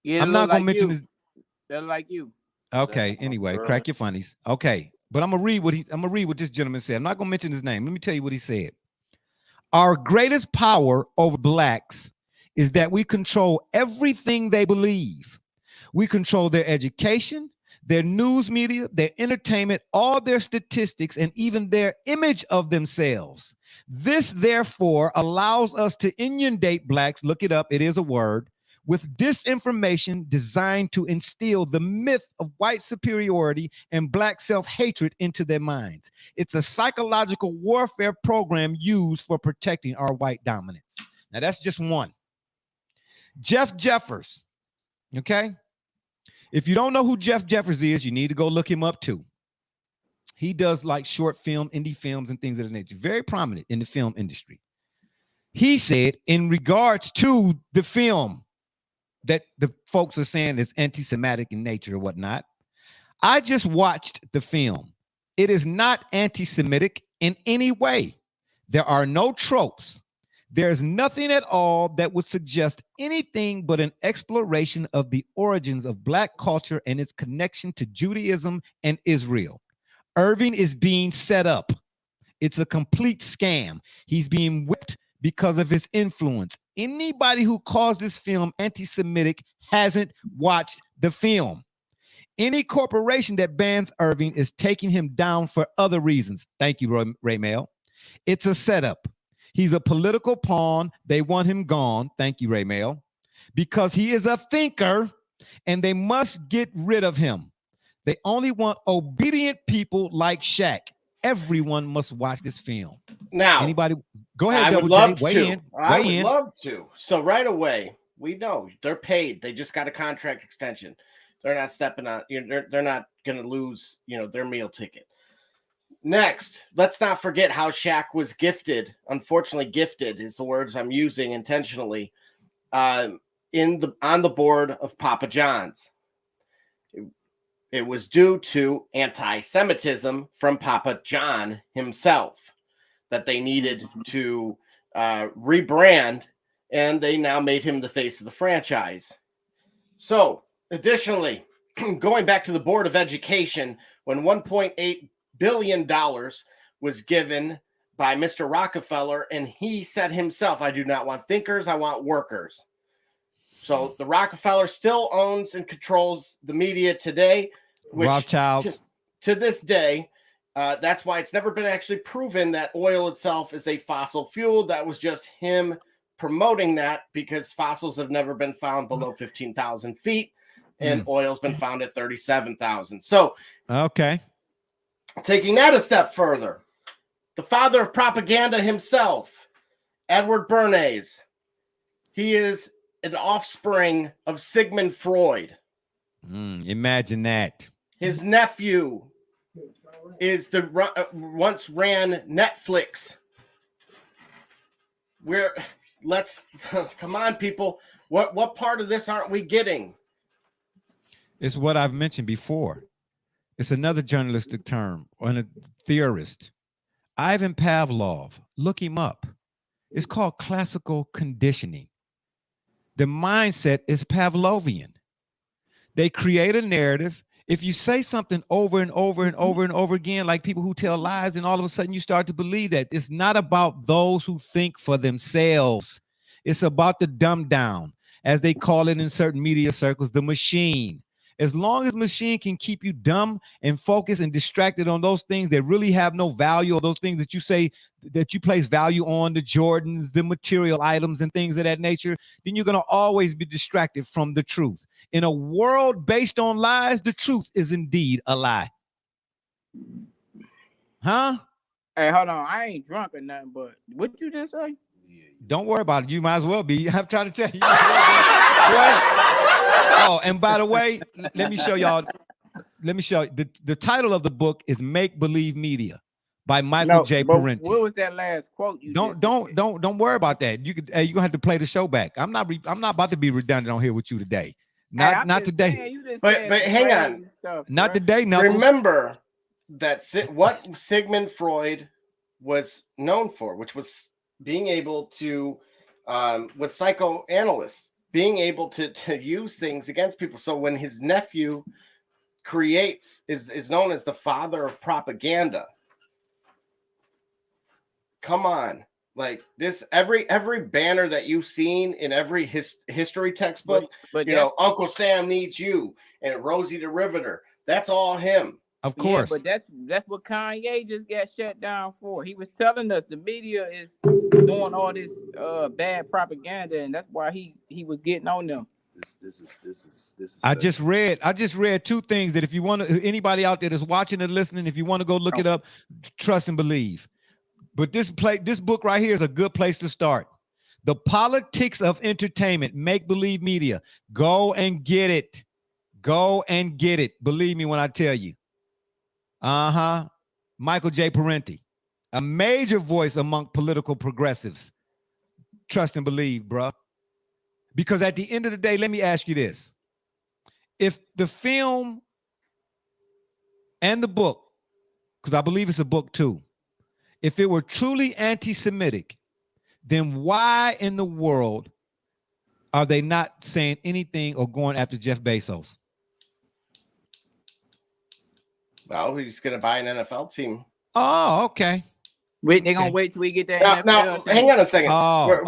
Yeah, I'm not going to mention his. They're like you. Okay, anyway, crack your funnies. Okay, but I'm gonna read what this gentleman said. I'm not gonna mention his name. Let me tell you what he said. Our greatest power over blacks is that we control everything they believe. We control their education, their news media, their entertainment, all their statistics, and even their image of themselves. This, therefore, allows us to inundate blacks, look it up, it is a word, with disinformation designed to instill the myth of white superiority and black self-hatred into their minds. It's a psychological warfare program used for protecting our white dominance. Now, that's just one. Jeff Jeffers, okay? If you don't know who Jeff Jeffers is, you need to go look him up too. He does like short film, indie films, and things of that nature. Very prominent in the film industry. He said, in regards to the film, that the folks are saying is anti-Semitic in nature or whatnot. I just watched the film. It is not anti-Semitic in any way. There are no tropes. There's nothing at all that would suggest anything but an exploration of the origins of black culture and its connection to Judaism and Israel. Irving is being set up. It's a complete scam. He's being whipped because of his influence. Anybody who calls this film anti-Semitic hasn't watched the film. Any corporation that bans Irving is taking him down for other reasons. Thank you, Ray Mail. It's a setup. He's a political pawn. They want him gone. Thank you, Ray Mail. Because he is a thinker and they must get rid of him. They only want obedient people like Shaq. Everyone must watch this film. Now, anybody? Go ahead, I would Double J. love Weigh to. in. I would love to. So right away, we know they're paid. They just got a contract extension. They're not stepping on. They're not going to lose. Their meal ticket. Next, let's not forget how Shaq was gifted. Unfortunately, gifted is the words I'm using intentionally. On the board of Papa John's. it was due to anti-Semitism from Papa John himself that they needed to rebrand, and they now made him the face of the franchise. So, additionally, going back to the Board of Education, when $1.8 billion was given by Mr. Rockefeller, and he said himself, I do not want thinkers, I want workers. So the Rockefeller still owns and controls the media today, which Rothschilds. to this day, that's why it's never been actually proven that oil itself is a fossil fuel. That was just him promoting that because fossils have never been found below 15,000 feet and oil's been found at 37,000. So, okay. Taking that a step further, the father of propaganda himself, Edward Bernays, he is an offspring of Sigmund Freud. Imagine that. His nephew is once ran Netflix. Come on, people. What part of this aren't we getting? It's what I've mentioned before. It's another journalistic term or a theorist. Ivan Pavlov, look him up. It's called classical conditioning. The mindset is Pavlovian. They create a narrative. If you say something over and over and over and over again, like people who tell lies, and all of a sudden you start to believe that. It's not about those who think for themselves. It's about the dumb down, as they call it in certain media circles, the machine. As long as machine can keep you dumb and focused and distracted on those things that really have no value, or those things that you say that you place value on, the Jordans, the material items and things of that nature, then you're going to always be distracted from the truth. In a world based on lies, the truth is indeed a lie. Huh? Hey, hold on. I ain't drunk or nothing, but what you just say? Don't worry about it. You might as well be. I'm trying to tell you. Oh, and by the way, let me show y'all. Let me show you. The title of the book is Make Believe Media by Michael J. Parenti. What was that last quote you don't worry about that. You're gonna have to play the show back. I'm not about to be redundant on here with you today. Not today. But hang on. Not today, Knuckles. Remember that what Sigmund Freud was known for, which was being able to, with psychoanalysts, being able to use things against people. So when his nephew is known as the father of propaganda. Come on. Like this, every banner that you've seen in every history textbook, but Uncle Sam needs you and Rosie the Riveter. That's all him. Of course. Yeah, but that's what Kanye just got shut down for. He was telling us the media is doing all this bad propaganda, and that's why he was getting on them. This is. I just read two things that if you want to, anybody out there that's watching and listening, if you want to go look it up, trust and believe. But this book right here is a good place to start. The Politics of Entertainment, Make Believe Media. Go and get it. Go and get it. Believe me when I tell you. Michael J. Parenti, a major voice among political progressives. Trust and believe, bruh. Because at the end of the day, let me ask you this. If the film and the book, because I believe it's a book too, if it were truly anti-Semitic, then why in the world are they not saying anything or going after Jeff Bezos? Well, he's going to buy an NFL team. Oh, okay. Wait, they're gonna wait till we get that. Now, hang on a second. Oh,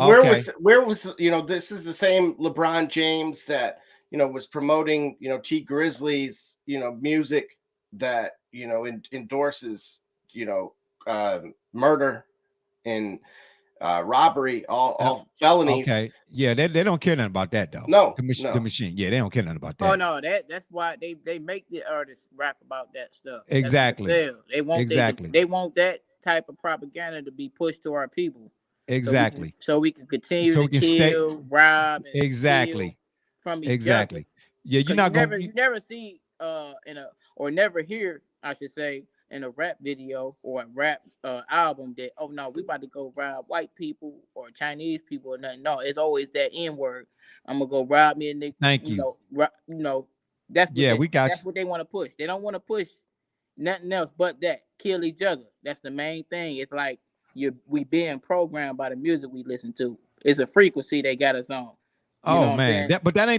where was this is the same LeBron James that was promoting T Grizzlies music that endorses murder and robbery, all felonies. Okay, yeah, they don't care nothing about that though. No, the machine, yeah, they don't care nothing about that. Oh no, that's why they make the artists rap about that stuff. Exactly. They want they want that type of propaganda to be pushed to our people. Exactly. So we can continue to kill, rob, and exactly from each exactly. other. Yeah, you're not going. You never see never hear, I should say, in a rap video or a rap album that, oh no, we about to go rob white people or Chinese people or nothing. No, it's always that N word. I'm gonna go rob me and they, Thank you. That's what Yeah, we got that's what they want to push. They don't want to push nothing else but that. Kill each other. That's the main thing. It's like we being programmed by the music we listen to. It's a frequency they got us on. You know Oh what I'm man, saying? that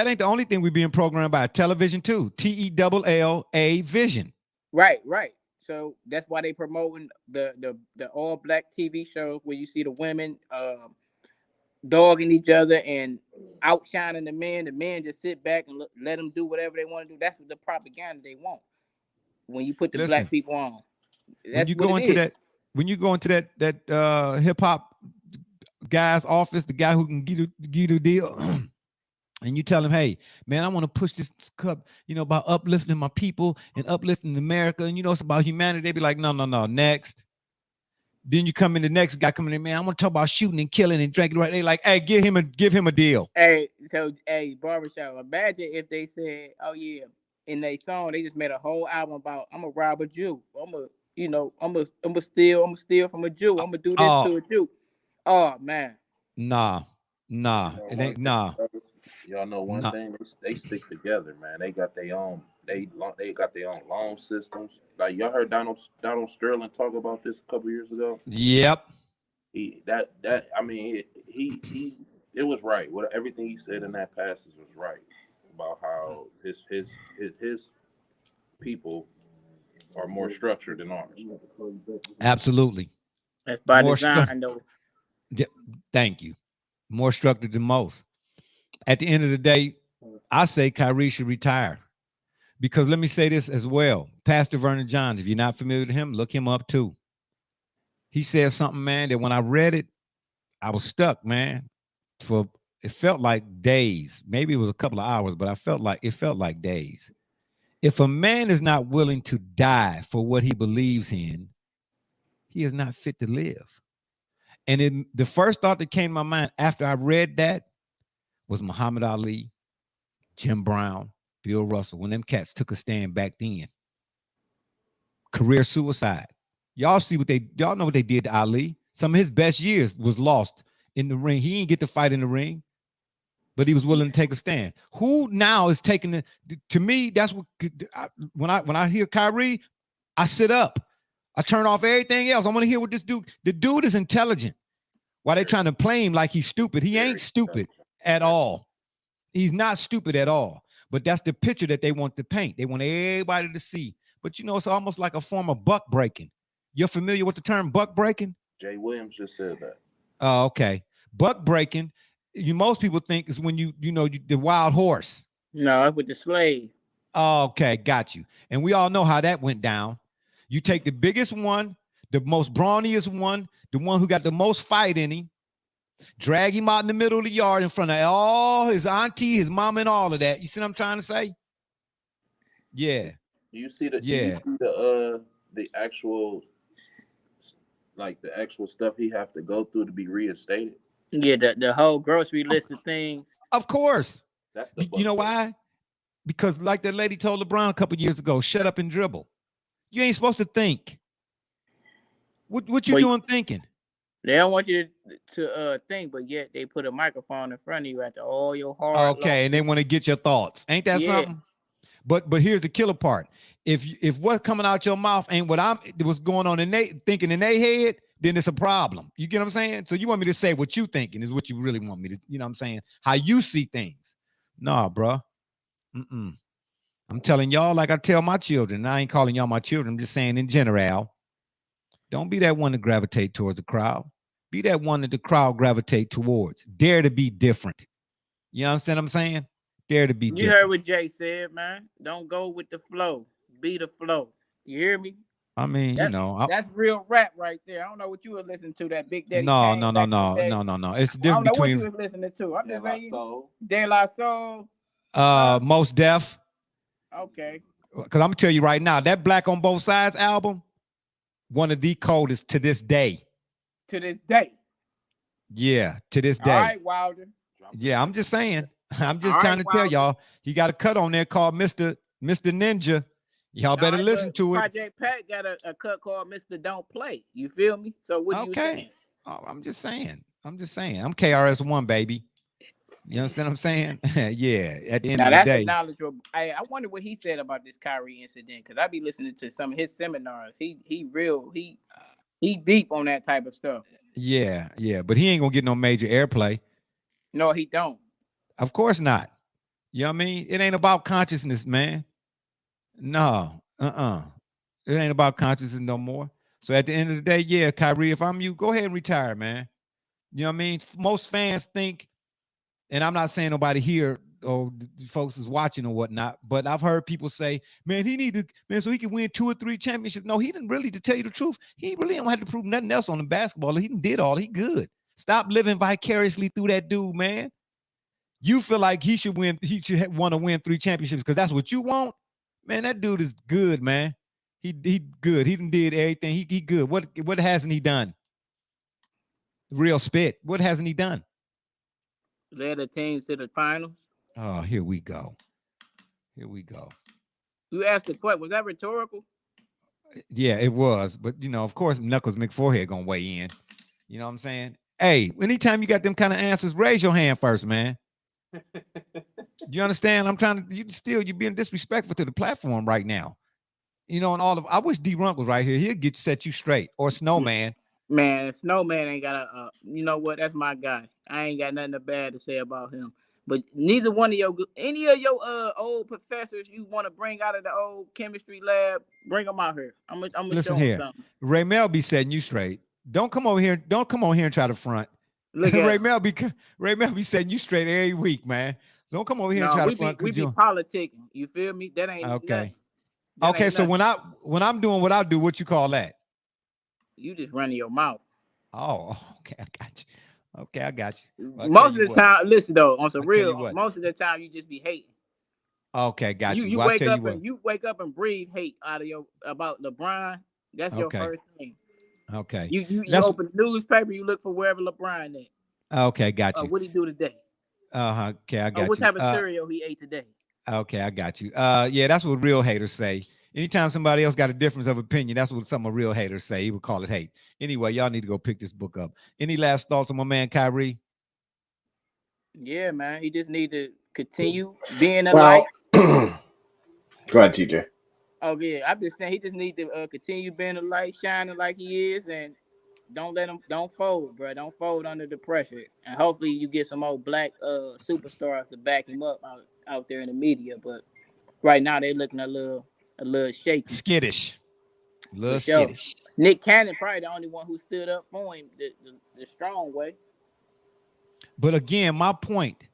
ain't the only thing we being programmed by. Television too. TELLA vision. Right. So that's why they promoting the all black TV shows where you see the women dogging each other and outshining the men. The men just sit back and let them do whatever they want to do. That's what the propaganda they want. When you put the Listen, black people on, when that's you what go it into is. that hip hop guy's office, the guy who can get a deal, and you tell him, hey man, I want to push this cup, about uplifting my people and uplifting America, and it's about humanity. They be like, no, next. Then you come in, the next guy coming in, man, I want to talk about shooting and killing and drinking. Right? They like, hey, give him a deal. Hey, so barbershop. Imagine if they said, oh yeah, in their song they just made a whole album about I'm a rob a Jew. I'm a steal from a Jew. I'm gonna do this to a Jew. Oh man. Nah. It ain't nah. Y'all know one thing, they stick together, man. They got their own loan systems. Like y'all heard Donald Sterling talk about this a couple years ago. Yep. It was right. Everything he said in that passage was right about how his people are more structured than ours. Absolutely. That's by design, though. Thank you. More structured than most. At the end of the day, I say Kyrie should retire. Because let me say this as well. Pastor Vernon Johns, if you're not familiar with him, look him up too. He said something, man, that when I read it, I was stuck, man. It felt like days. Maybe it was a couple of hours, but it felt like days. If a man is not willing to die for what he believes in, he is not fit to live. And the first thought that came to my mind after I read that was Muhammad Ali, Jim Brown, Bill Russell, when them cats took a stand back then. Career suicide. Y'all know what they did to Ali. Some of his best years was lost in the ring. He didn't get to fight in the ring, but he was willing to take a stand. Who now is taking to me, that's what, when I hear Kyrie, I sit up. I turn off everything else. I want to hear what the dude is intelligent. Why they trying to play him like he's stupid? He ain't stupid at all. He's not stupid at all. But that's the picture that they want to paint. They want everybody to see. But it's almost like a form of buck breaking. You're familiar with the term buck breaking? Jay Williams just said that. Oh, okay. Buck breaking, most people think is when the wild horse. No, with the slave. Oh, okay, got you. And we all know how that went down. You take the biggest one, the most brawniest one, the one who got the most fight in him, drag him out in the middle of the yard in front of all his auntie, his mom, and all of that. You see what I'm trying to say? Yeah. Do you see the actual, like the actual stuff he have to go through to be reinstated? Yeah, the whole grocery list of things. Of course. That's the you know why? Because like that lady told LeBron a couple years ago, shut up and dribble. You ain't supposed to think. What you doing thinking? They don't want you to think, but yet they put a microphone in front of you after all your hard. Okay, and they want to get your thoughts. Ain't that something? But here's the killer part. If what's coming out your mouth ain't what's going on in they thinking in their head, then it's a problem. You get what I'm saying? So you want me to say what you thinking is what you really want me to, you know what I'm saying? How you see things. Nah, bro. I'm telling y'all like I tell my children. I ain't calling y'all my children. I'm just saying in general. Don't be that one to gravitate towards the crowd. Be that one that the crowd gravitate towards. Dare to be different. You understand what I'm saying? Dare to be different. You heard what Jay said, man. Don't go with the flow. Be the flow. You hear me? I mean, that's real rap right there. I don't know what you were listening to. That Big Daddy. No. It's different between. I don't know what you was listening to. I'm just saying. De La Soul. Most Def. Okay. Because I'm gonna tell you right now, that Black on Both Sides album, one of the coldest to this day. To this day. Yeah, to this day. All right, Wilder. Yeah, I'm just saying. I'm just trying to tell y'all, he got a cut on there called Mr. Ninja. Y'all better listen to it. Project Pat got a cut called Mr. Don't Play. You feel me? So what you saying? Oh, I'm just saying. I'm KRS-One, baby. You understand what I'm saying? Yeah. At the end Now of the that's a day, knowledgeable. I wonder what he said about this Kyrie incident because I be listening to some of his seminars. He deep on that type of stuff. yeah, yeah. But he ain't gonna get no major airplay. No, he don't. Of course not. You know what I mean? It ain't about consciousness, man. No. It ain't about consciousness no more. So at the end of the day, yeah, Kyrie, if I'm you, go ahead and retire, man. You know what I mean? Most fans think, and I'm not saying nobody here or folks is watching or whatnot, but I've heard people say, man, he need to, man, so he can win 2 or 3 championships. No, he didn't really, to tell you the truth, he really don't have to prove nothing else on the basketball. He did all he good. Stop living vicariously through that dude, man. You feel like he should want to win 3 championships because that's what you want. Man, that dude is good, man. He good. He done did everything. He good. What hasn't he done? Real spit. What hasn't he done? Led the team to the finals. Oh, here we go. Here we go. You asked the question. Was that rhetorical? Yeah, it was. But you know, of course, Knuckles McForehead gonna weigh in. You know what I'm saying? Hey, anytime you got them kind of answers, raise your hand first, man. You understand? I'm trying to. You're being disrespectful to the platform right now. You know, and all of. I wish D-Runk was right here. He'll set you straight. Or Snowman. Man, Snowman ain't got a. You know what? That's my guy. I ain't got nothing bad to say about him. But neither one of any of your old professors you want to bring out of the old chemistry lab, bring them out here. I'm gonna Listen show here. them something. Ray Mel be setting you straight. Don't come over here. Don't come on here and try to front. Look at Ray Mel be setting you straight every week, man. Don't come over here and try to front. We be politicking. You feel me? That ain't okay. That okay, ain't so nothing. when I'm doing what I do, what you call that? You just running your mouth. Oh, okay, I got you. Okay, I got you. Most of the time, listen though, on some real, most of the time you just be hating. Okay, got you. You Well, wake up and breathe hate out of about LeBron. That's your first thing. Okay. You open the newspaper, you look for wherever LeBron at. Okay, got you. What did he do today? Okay, I got you. What type of cereal he ate today? Okay, I got you. Yeah, that's what real haters say. Anytime somebody else got a difference of opinion, that's what some of real haters say. He would call it hate. Anyway, y'all need to go pick this book up. Any last thoughts on my man Kyrie? Yeah, man. He just need to continue being a light. Go ahead, TJ. Oh yeah, I'm just saying he just need to continue being a light, shining like he is, and don't fold, bro. Don't fold under the pressure. And hopefully you get some old black superstars to back him up out there in the media. But right now they looking a little shaky. Skittish. Skittish. Nick Cannon probably the only one who stood up for him the strong way. But again, my point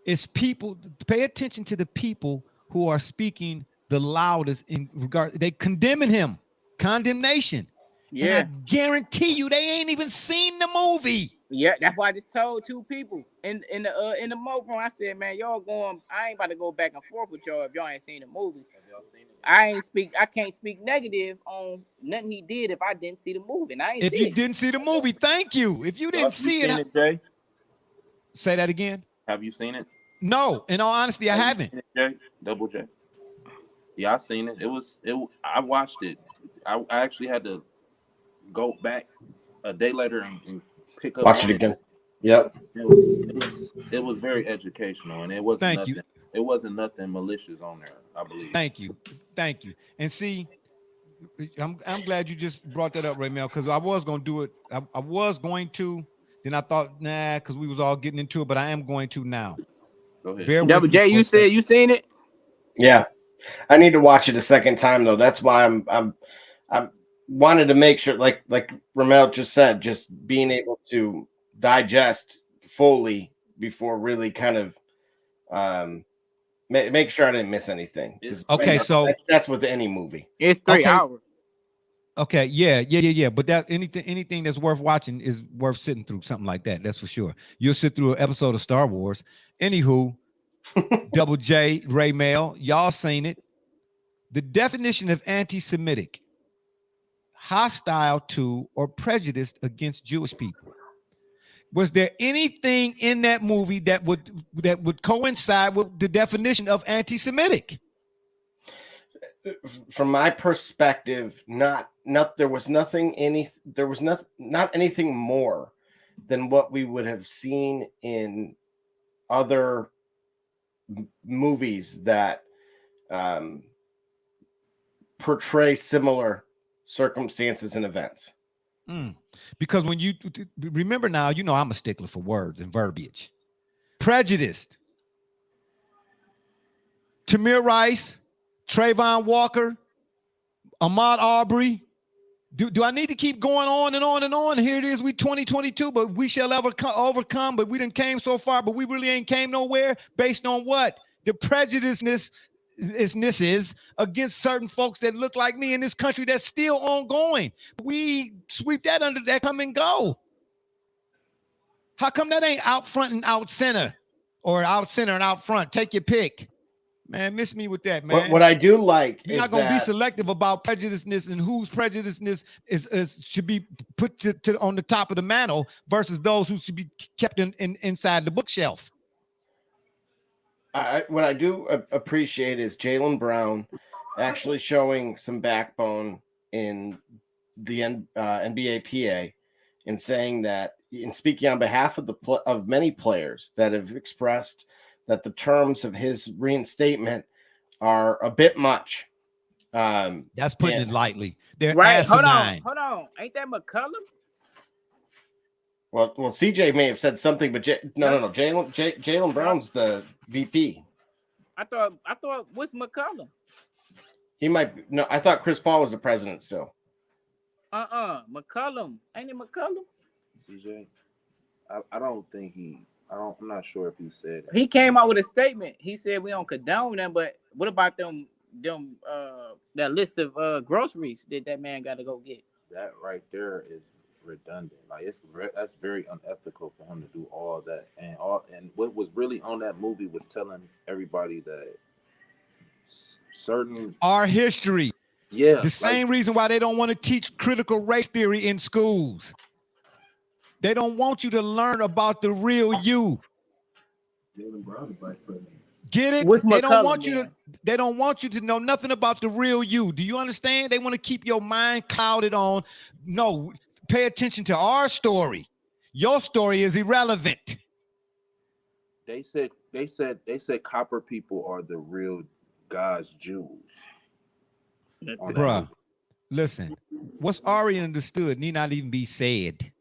is people pay attention to the people who are speaking the loudest in regard. They condemning him. Condemnation. Yeah. And I guarantee you they ain't even seen the movie. Yeah, that's why I just told 2 people in the Mo room. I said, man, y'all going. I ain't about to go back and forth with y'all if y'all ain't seen the movie. Have y'all seen it? I can't speak negative on nothing he did if I didn't see the movie. And I ain't. If you didn't see the movie, thank you. If you didn't see it, Jay? Say that again. Have you seen it? No, in all honesty, I haven't. Jay? Double J. Yeah, I seen it. I watched it. I actually had to go back a day later and pick up. Watch it again. Yep. It was very educational, and it wasn't nothing. It wasn't nothing malicious on there, I believe. Thank you. And see, I'm glad you just brought that up, Raymel, because I was going to do it. I was going to. Then I thought, nah, because we was all getting into it, but I am going to now. Go ahead. Double J, you said you seen it? Yeah. I need to watch it a second time though. That's why I'm wanted to make sure, like Ramel just said, just being able to digest fully before really kind of make sure I didn't miss anything. Okay, so that's with any movie. It's 3 hours. Okay, yeah. But that anything that's worth watching is worth sitting through something like that. That's for sure. You'll sit through an episode of Star Wars. Anywho, Double J, Ray Mail, y'all seen it. The definition of anti-Semitic: hostile to or prejudiced against Jewish people. Was there anything in that movie that would coincide with the definition of anti-Semitic? From my perspective, not there was nothing not anything more than what we would have seen in other movies that portray similar circumstances and events. Because when you remember now, you know I'm a stickler for words and verbiage. Prejudiced. Tamir Rice, Trayvon Walker, Ahmaud Arbery. Do I need to keep going on and on and on? Here it is, we 2022, but we shall ever overcome, but we didn't came so far, but we really ain't came nowhere. Based on what? The prejudiceness is against certain folks that look like me in this country that's still ongoing. We sweep that under that, come and go. How come that ain't out front and out center, or out center and out front? Take your pick. Man, miss me with that, man. What I do like You're is not gonna that be selective about prejudiceness and whose prejudiceness is should be put to on the top of the mantle versus those who should be kept inside the bookshelf. what I do appreciate is Jaylen Brown actually showing some backbone in the NBA PA and saying that, and speaking on behalf of many players that have expressed that the terms of his reinstatement are a bit much. That's putting it lightly. They're right. asinine. Hold on. Ain't that McCullum? Well, CJ may have said something, but no. Jaylen Brown's the VP. I thought what's McCullum? He might be, no. I thought Chris Paul was the president still. McCullum. Ain't it McCullum? CJ, I don't think I'm not sure if he said it. He came out with a statement. He said we don't condone them, but what about them that list of groceries that man got to go get? That right there is redundant. Like that's very unethical for him to do all that. And what was really on that movie was telling everybody that certain our history. Yeah. The same reason why they don't want to teach critical race theory in schools. They don't want you to learn about the real you. Get it? They don't want you to. They don't want you to know nothing about the real you. Do you understand? They want to keep your mind clouded on. No, pay attention to our story. Your story is irrelevant. They said copper people are the real God's Jews. Bruh, listen. What's already understood need not even be said,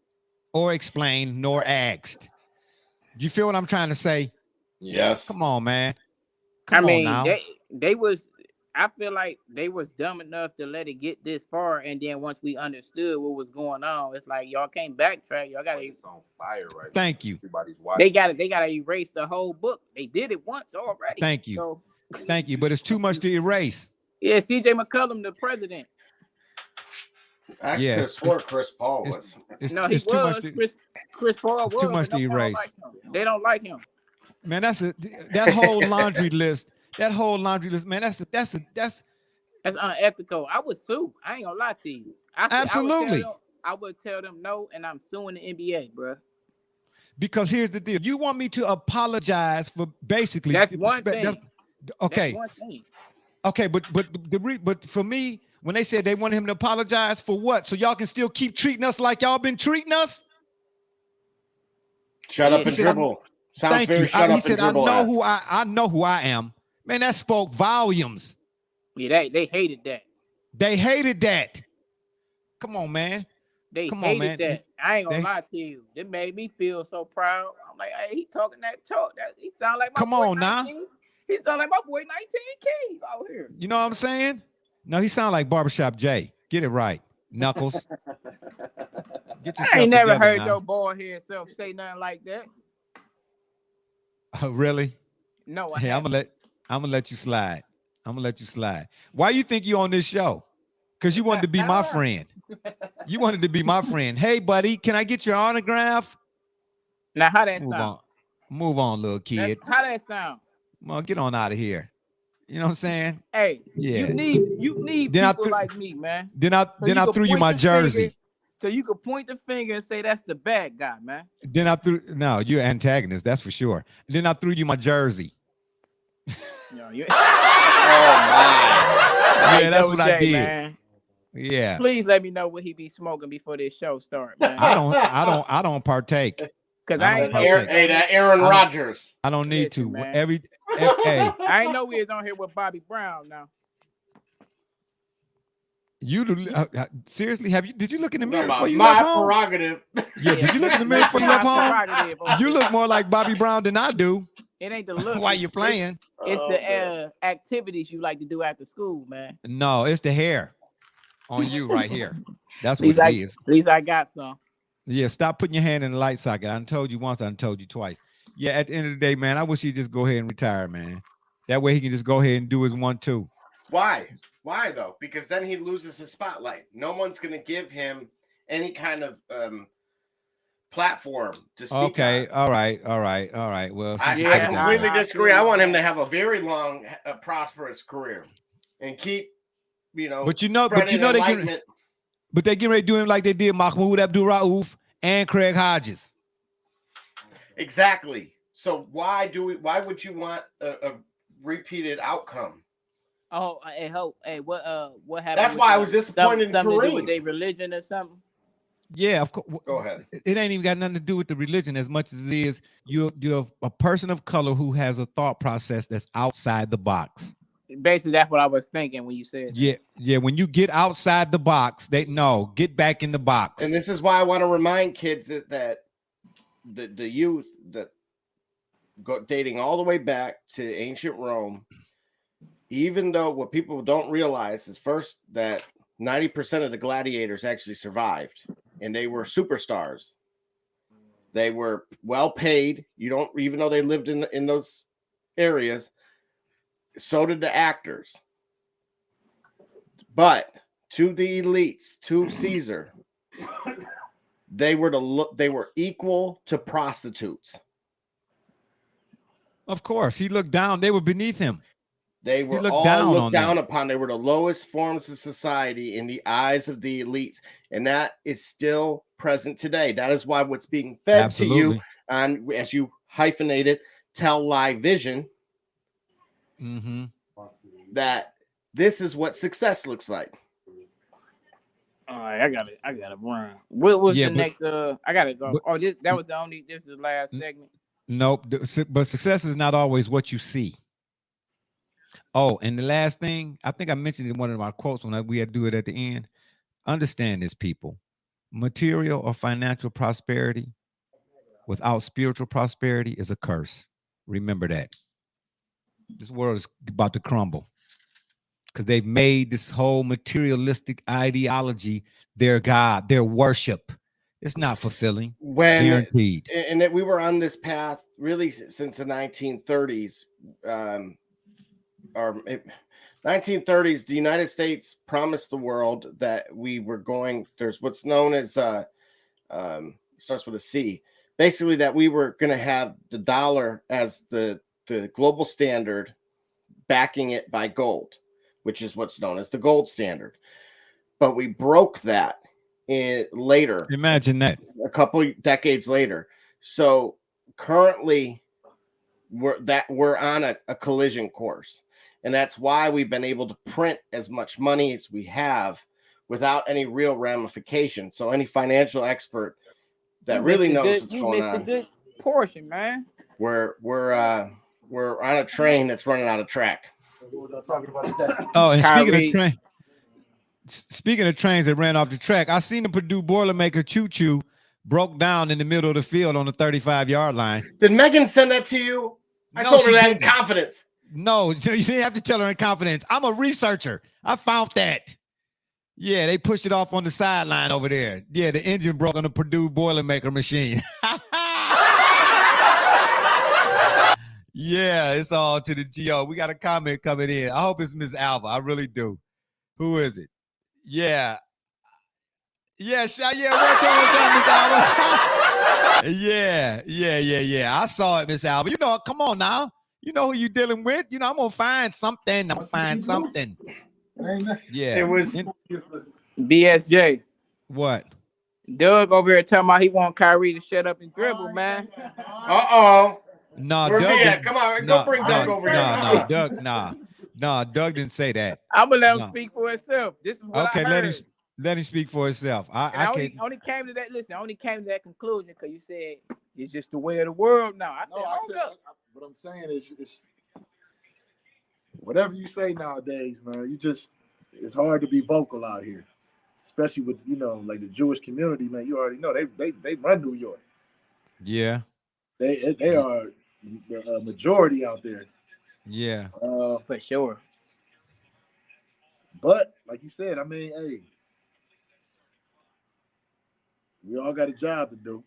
or explained, nor asked. Do you feel what I'm trying to say? Yes. Come on, man. Come on now. They was. I feel like they was dumb enough to let it get this far, and then once we understood what was going on, it's like y'all can't backtrack. Y'all got it's on fire right Thank now. you. Everybody's watching. They gotta erase the whole book. They did it once already. Thank you. So, Thank you, but it's too much to erase. yeah, CJ McCullum, the president. I could have swore Chris Paul was. He was. Chris Paul was. Too much to erase. They don't like him. Man, that whole laundry list. That whole laundry list, man. That's unethical. I would sue. I ain't gonna lie to you. Absolutely. I would tell them no, and I'm suing the NBA, bro. Because here's the deal. You want me to apologize for basically. That's one thing. Okay. That's one thing. Okay, but for me, when they said they wanted him to apologize for what? So y'all can still keep treating us like y'all been treating us? Shut up and dribble. Sounds very shut up and dribble. I know who I am. Man, that spoke volumes. Yeah, they hated that. They hated that. Come on, man. They hated that. I ain't gonna lie to you. It made me feel so proud. I'm like, hey, he talking that talk. He sound like my Come boy on 19. now. He sound like my boy 19 Keys out here. You know what I'm saying? No, he sound like Barbershop Jay. Get it right, Knuckles. Get yourself I ain't never heard now. your bald head self say nothing like that. Really? No. Hey, I'm gonna let you slide. I'm gonna let you slide. Why you think you on this show? Because you wanted to be my friend. You wanted to be my friend. Hey, buddy, can I get your autograph? Now, how that sound? Move on, little kid. How that sound? Well, get on out of here. You know what I'm saying? Hey, yeah. You need people like me, man. Then I threw you my jersey. So you could point the finger and say that's the bad guy, man. Then you're an antagonist, that's for sure. Then I threw you my jersey. Oh my. Yeah, that's what I did. Man. Yeah. Please let me know what he be smoking before this show starts, man. I don't partake. Cause I I ain't don't know. partake. That Aaron Rodgers. I don't need Listen, to. man. Hey, I ain't know we was on here with Bobby Brown now. seriously, did you look in the Talking mirror before about you my left home? prerogative. Yeah, did you look in the mirror before you left My home? prerogative over You here. look more like Bobby Brown than I do. It ain't the look. While you playing. It's the activities you like to do after school, man. No, it's the hair on you right here. That's At least what it is. At least I got some. Yeah, stop putting your hand in the light socket. I done told you once, I done told you twice. Yeah, at the end of the day, man, I wish he'd just go ahead and retire, man. That way he can just go ahead and do his 1-2. Why? Why though? Because then he loses his spotlight. No one's going to give him any kind of platform to speak. Okay, on. All right. Well, I yeah, completely disagree. I want him to have a very long, prosperous career and keep, but you know they get ready to do him like they did Mahmoud Abdul-Rauf and Craig Hodges. Exactly. So why would you want a repeated outcome? Oh, hey, what happened? That's why I was disappointed in something to do Kareem. with their religion or something. Yeah, of course. Go ahead. It ain't even got nothing to do with the religion as much as it is you're a person of color who has a thought process that's outside the box. Basically, that's what I was thinking when you said that. Yeah. When you get outside the box, get back in the box. And this is why I want to remind kids that the youth that go dating all the way back to ancient Rome, even though what people don't realize is first that 90% of the gladiators actually survived and they were superstars. They were well paid. Even though they lived in those areas, so did the actors. But to the elites, to Caesar, they were equal to prostitutes. Of course, he looked down. They were beneath him. They were all looked down upon. They were the lowest forms of society in the eyes of the elites. And that is still present today. That is why what's being fed to you, and as you hyphenate it, tell lie vision, that this is what success looks like. All right, I got it, run. What was the next? I gotta go. This was the only. This is the last segment. Nope, but success is not always what you see. Oh, and the last thing, I think I mentioned in one of my quotes when we had to do it at the end. Understand this, people. Material or financial prosperity without spiritual prosperity is a curse. Remember that. This world is about to crumble because they've made this whole materialistic ideology their God, their worship. It's not fulfilling. Guaranteed. And that we were on this path really since the 1930s. 1930s, the United States promised the world that we were going. There's what's known as starts with a C. Basically, that we were going to have the dollar as the global standard, backing it by gold, which is what's known as the gold standard. But we broke that later. Imagine that. A couple decades later. So currently, we're on a collision course. And that's why we've been able to print as much money as we have without any real ramification. So any financial expert that really knows what's going on. You missed a good portion, man. We're on a train that's running out of track. Oh, and speaking of trains that ran off the track, I seen the Purdue Boilermaker choo-choo broke down in the middle of the field on the 35-yard line. Did Megan send that to you? I told her that in confidence. No, you didn't have to tell her in confidence. I'm a researcher. I found that. Yeah, they pushed it off on the sideline over there. Yeah, the engine broke on the Purdue Boilermaker machine. Yeah, it's all to the GO. We got a comment coming in. I hope it's Miss Alva. I really do. Who is it? Yeah. Yeah, what's up, Miss Alva? Yeah. I saw it, Miss Alva. Come on now. You know who you dealing with. I'm going to find something. Yeah. It was BSJ. What? Doug over here talking about he want Kyrie to shut up and dribble, man. Uh-oh. No, where's Doug he at? Come on, go bring Doug over here. Doug didn't say that. I'm gonna let him speak for himself. This is what I heard. Let him speak for himself. I only came to that. Listen, I only came to that conclusion because you said It's just the way of the world now. I said, hold up. What I'm saying is, it's whatever you say nowadays, man. It's hard to be vocal out here, especially with like the Jewish community, man. You already know they run New York. Yeah. They are the majority out there. Yeah. For sure. But like you said, I mean, hey, we all got a job to do.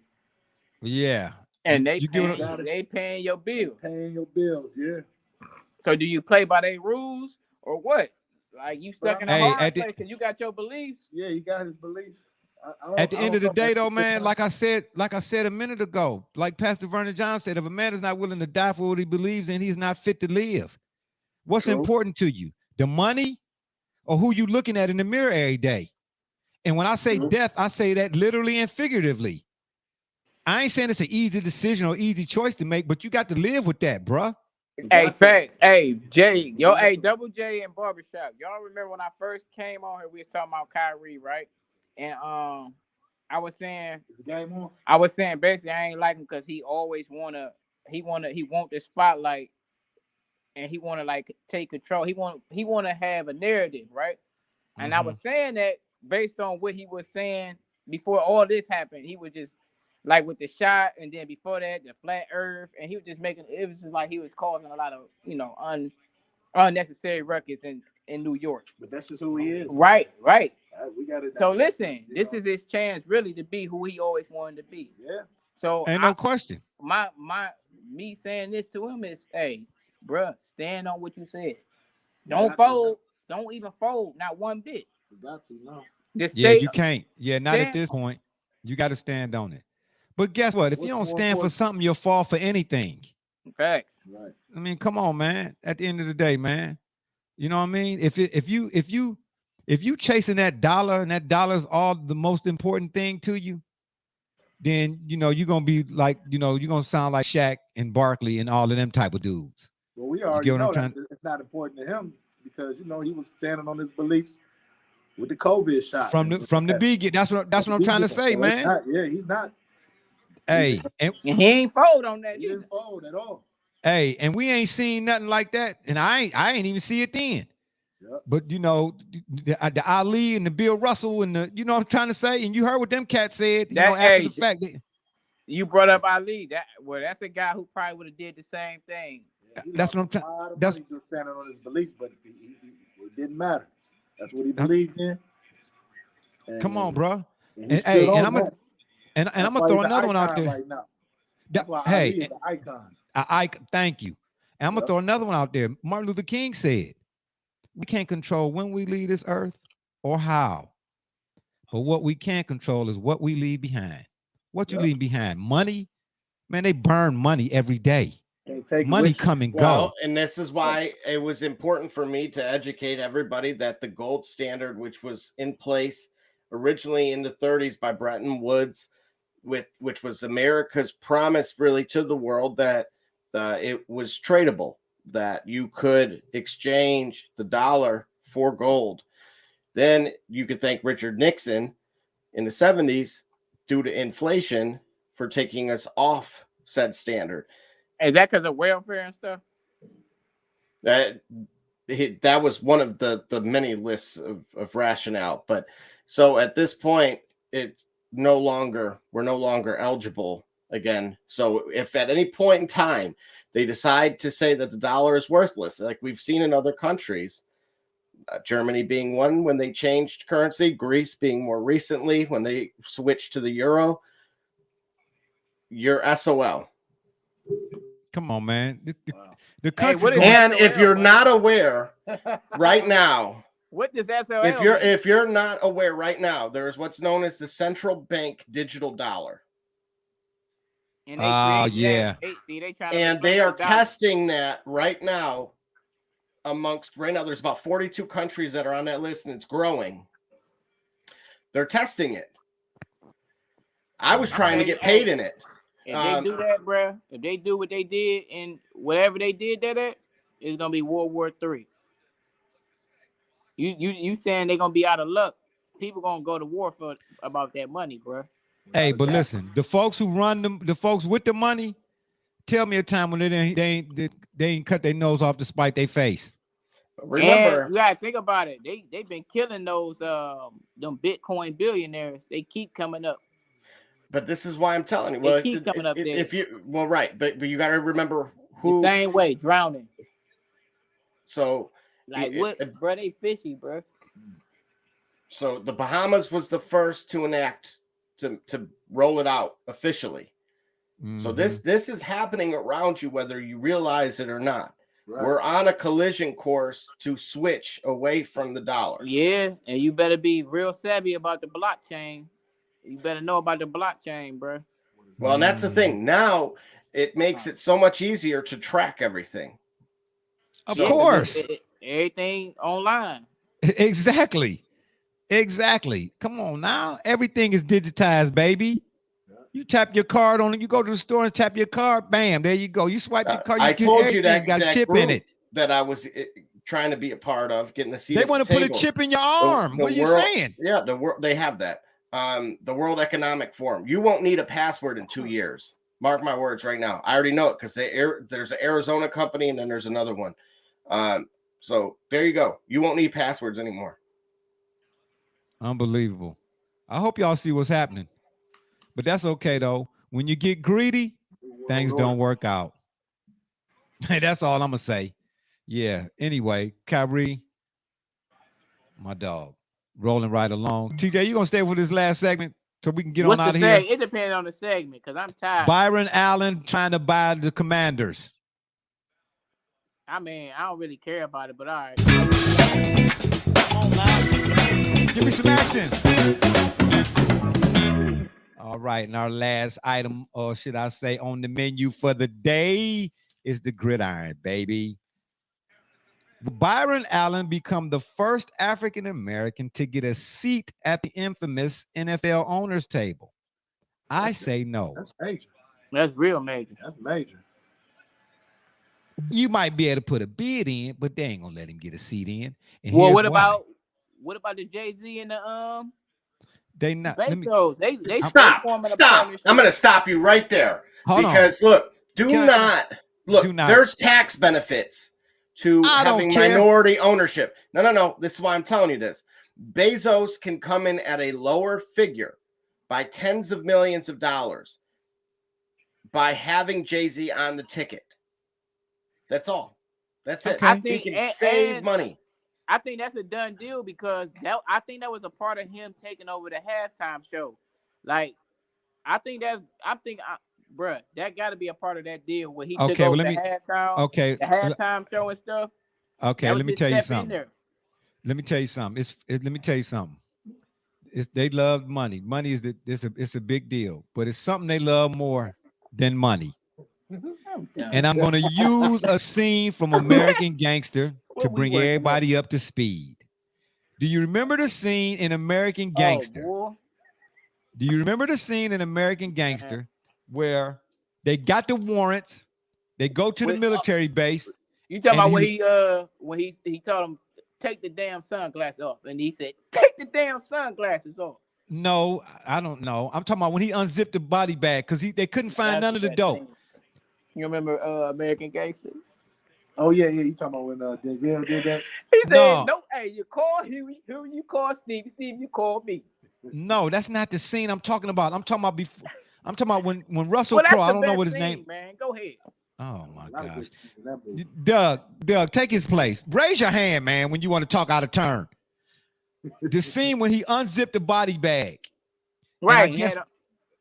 Yeah. And they you paying your bills. Paying your bills, yeah. So do you play by their rules or what? Like you stuck in a hard place because you got your beliefs. Yeah, he got his beliefs. At the end of the day, though, man, like I said a minute ago, like Pastor Vernon John said, if a man is not willing to die for what he believes in, he's not fit to live. What's important to you? The money or who you looking at in the mirror every day? And when I say death, I say that literally and figuratively. I ain't saying it's an easy decision or easy choice to make, but you got to live with that, bruh. Hey, facts. Hey, Jay, hey, Double J and Barbershop. Y'all remember when I first came on here, we was talking about Kyrie, right? And I was saying basically I ain't like him because he always want the spotlight and he wanna like take control. He wanna have a narrative, right? And I was saying that based on what he was saying before all this happened, he was just like with the shot, and then before that, the flat earth, and he was just it was just like he was causing a lot of, unnecessary ruckus in New York. But that's just who he is. Right. We got it. So listen, this is his chance really to be who he always wanted to be. Yeah. So ain't no question. Me saying this to him is, hey, bruh, stand on what you said. Don't fold. Don't even fold, not one bit. You got to, no. You can't. Yeah, not at this point. You got to stand on it. But guess what? If you don't stand for something, you'll fall for anything. Facts. Right. I mean, come on, man. At the end of the day, man. You know what I mean? If you chasing that dollar and that dollar's all the most important thing to you, then you're gonna be like, you're gonna sound like Shaq and Barkley and all of them type of dudes. Well, we already know that it's not important to him because he was standing on his beliefs with the COVID shot. From the beginning. That's what I'm trying to say, man. He's not. Hey, and he ain't fold on that. He didn't fold at all. Hey, and we ain't seen nothing like that, and I ain't even see it then. Yep. But the Ali and the Bill Russell and the, what I'm trying to say, and you heard what them cats said. After the fact, you brought up Ali. That's a guy who probably would have did the same thing. Yeah, that's what I'm trying. That's just standing on his beliefs, but it didn't matter. That's what he believed in. And, come on, bro. And I'm gonna throw another one out there right now. Hey, Ali is an icon. Thank you. And I'm gonna throw another one out there. Martin Luther King said, "We can't control when we leave this earth or how, but what we can control is what we leave behind. What you leave behind? Money, man. They burn money every day. Money come and go. And this is why it was important for me to educate everybody that the gold standard, which was in place originally in the 30s by Bretton Woods, which was America's promise really to the world that it was tradable, that you could exchange the dollar for gold. Then you could thank Richard Nixon in the 70s due to inflation for taking us off said standard. Is that because of welfare and stuff? That was one of the many lists of rationale. But so at this point, we're no longer eligible again. So if at any point in time they decide to say that the dollar is worthless, like we've seen in other countries, Germany being one when they changed currency, Greece being more recently when they switched to the euro, you're SOL. Come on, man. The country. And if you're not aware right now, what does SOL if you're not aware right now, there's what's known as the central bank digital dollar. And they are testing that right now there's about 42 countries that are on that list and it's growing. They're testing it. I was trying to get paid in it. If they do that, bro, if they do what they did and whatever they did that at, it's gonna be World War III. You saying they're gonna be out of luck? People gonna go to war about that money, bro. Hey, but listen, the folks who run them, the folks with the money, tell me a time when they ain't cut their nose off to spite their face. Remember, and you gotta think about it. They've been killing those them Bitcoin billionaires. They keep coming up. but this is why I'm telling you. They Well, keep coming up there. if you right, but you got to remember The who. same way, drowning. So Like what, bro? They fishy, bro. So the Bahamas was the first to enact to roll it out officially. So this is happening around you, whether you realize it or not. Right. We're on a collision course to switch away from the dollar. Yeah, and you better be real savvy about the blockchain. You better know about the blockchain, bro. Well, and that's the thing. Now it makes it so much easier to track everything. Of course. Everything online. Exactly. Come on now. Everything is digitized, baby. You tap your card on it. You go to the store and tap your card. Bam, there you go. You swipe your card. I told you that got a chip in it that I was trying to be a part of, getting a seat. They want to put a chip in your arm. What are you saying? Yeah, they have that. The World Economic Forum. You won't need a password in 2 years. Mark my words right now. I already know it because there's an Arizona company and then there's another one. So there you go. You won't need passwords anymore. Unbelievable. I hope y'all see what's happening. But that's okay, though. When you get greedy, things don't work out. That's all I'm going to say. Yeah. Anyway, Kyrie, my dog, rolling right along. TJ, you going to stay for this last segment so we can get on out of here? It depends on the segment because I'm tired. Byron Allen trying to buy the Commanders. I mean, I don't really care about it, but all right. Come on now. Give me some action. All right, and our last item, or should I say on the menu for the day, is the gridiron, baby. Byron Allen become the first African-American to get a seat at the infamous NFL owners table. I say no. That's major. That's real major. That's major. You might be able to put a bid in, but they ain't gonna let him get a seat in. And well, what about the Jay-Z and the They not. Bezos? They stop. I'm gonna stop you right there. Because look, do not. There's tax benefits to having minority ownership. No. This is why I'm telling you this. Bezos can come in at a lower figure by tens of millions of dollars by having Jay-Z on the ticket. That's all. That's it. I think he can save money. I think that's a done deal because I think that was a part of him taking over the halftime show. Like, bruh, that got to be a part of that deal where he took over the halftime show and stuff. Okay, let me tell you something. Let me tell you something. They love money. Money is it's a big deal, but it's something they love more than money. And I'm going to use a scene from American Gangster to bring everybody up to speed. Do you remember the scene in American Gangster? Do you remember the scene in American Gangster where they got the warrants, they go to the military base? You talking about when he told him take the damn sunglasses off, and he said take the damn sunglasses off. No, I don't know. I'm talking about when he unzipped the body bag because they couldn't find none of the dope. You remember American Gangster? Oh yeah. You talking about when Denzel did that? He said, "No, hey, you call Huey, you call Steve, you call me." No, that's not the scene I'm talking about. I'm talking about before. I'm talking about when Russell Crowe. I don't know what his name. Man, go ahead. Oh my gosh, Doug, take his place. Raise your hand, man, when you want to talk out of turn. The scene when he unzipped the body bag. Right. And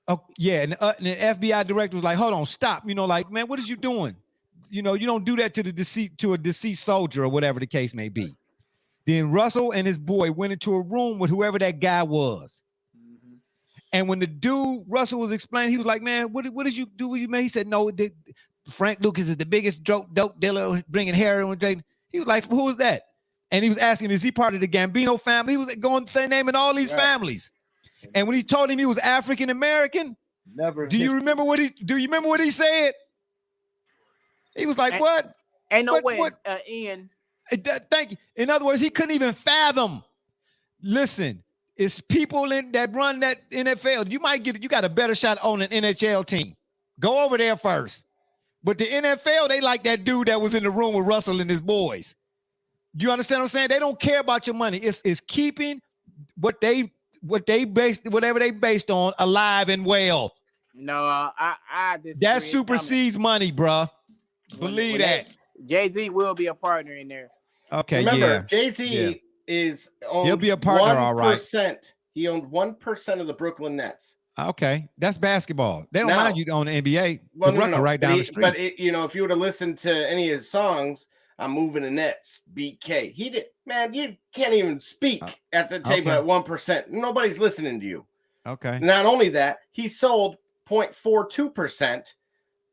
and the FBI director was like, "Hold on, stop." Like, man, what is you doing? You don't do that to a deceased soldier or whatever the case may be. Then Russell and his boy went into a room with whoever that guy was. Mm-hmm. And when the dude Russell was explaining, he was like, "Man, what did you do with you, man?" He said, "No, Frank Lucas is the biggest dope dealer bringing heroin." He was like, "Who is that?" And he was asking, "Is he part of the Gambino family?" He was going naming all these families. And when he told him he was African American, do you remember what he said? He was like, "What? Ain't no way, Ian." Thank you. In other words, he couldn't even fathom. Listen, It's people that run that NFL. You got a better shot on an NHL team. Go over there first. But the NFL, they like that dude that was in the room with Russell and his boys. You understand what I'm saying? They don't care about your money. It's keeping whatever they based on alive and well. No, I disagree. That supersedes money, bruh. Believe that. Jay-Z will be a partner in there. Okay, remember, Jay-Z is owned he'll be a partner, 1%. all right. He owned 1% of the Brooklyn Nets. Okay, that's basketball. They don't mind you own the NBA. Well, no. Right down the street. But if you would have listened to any of his songs, I'm moving the Nets, BK. He did, man. You can't even speak at the table at 1%. Nobody's listening to you. Okay. Not only that, he sold 0.42%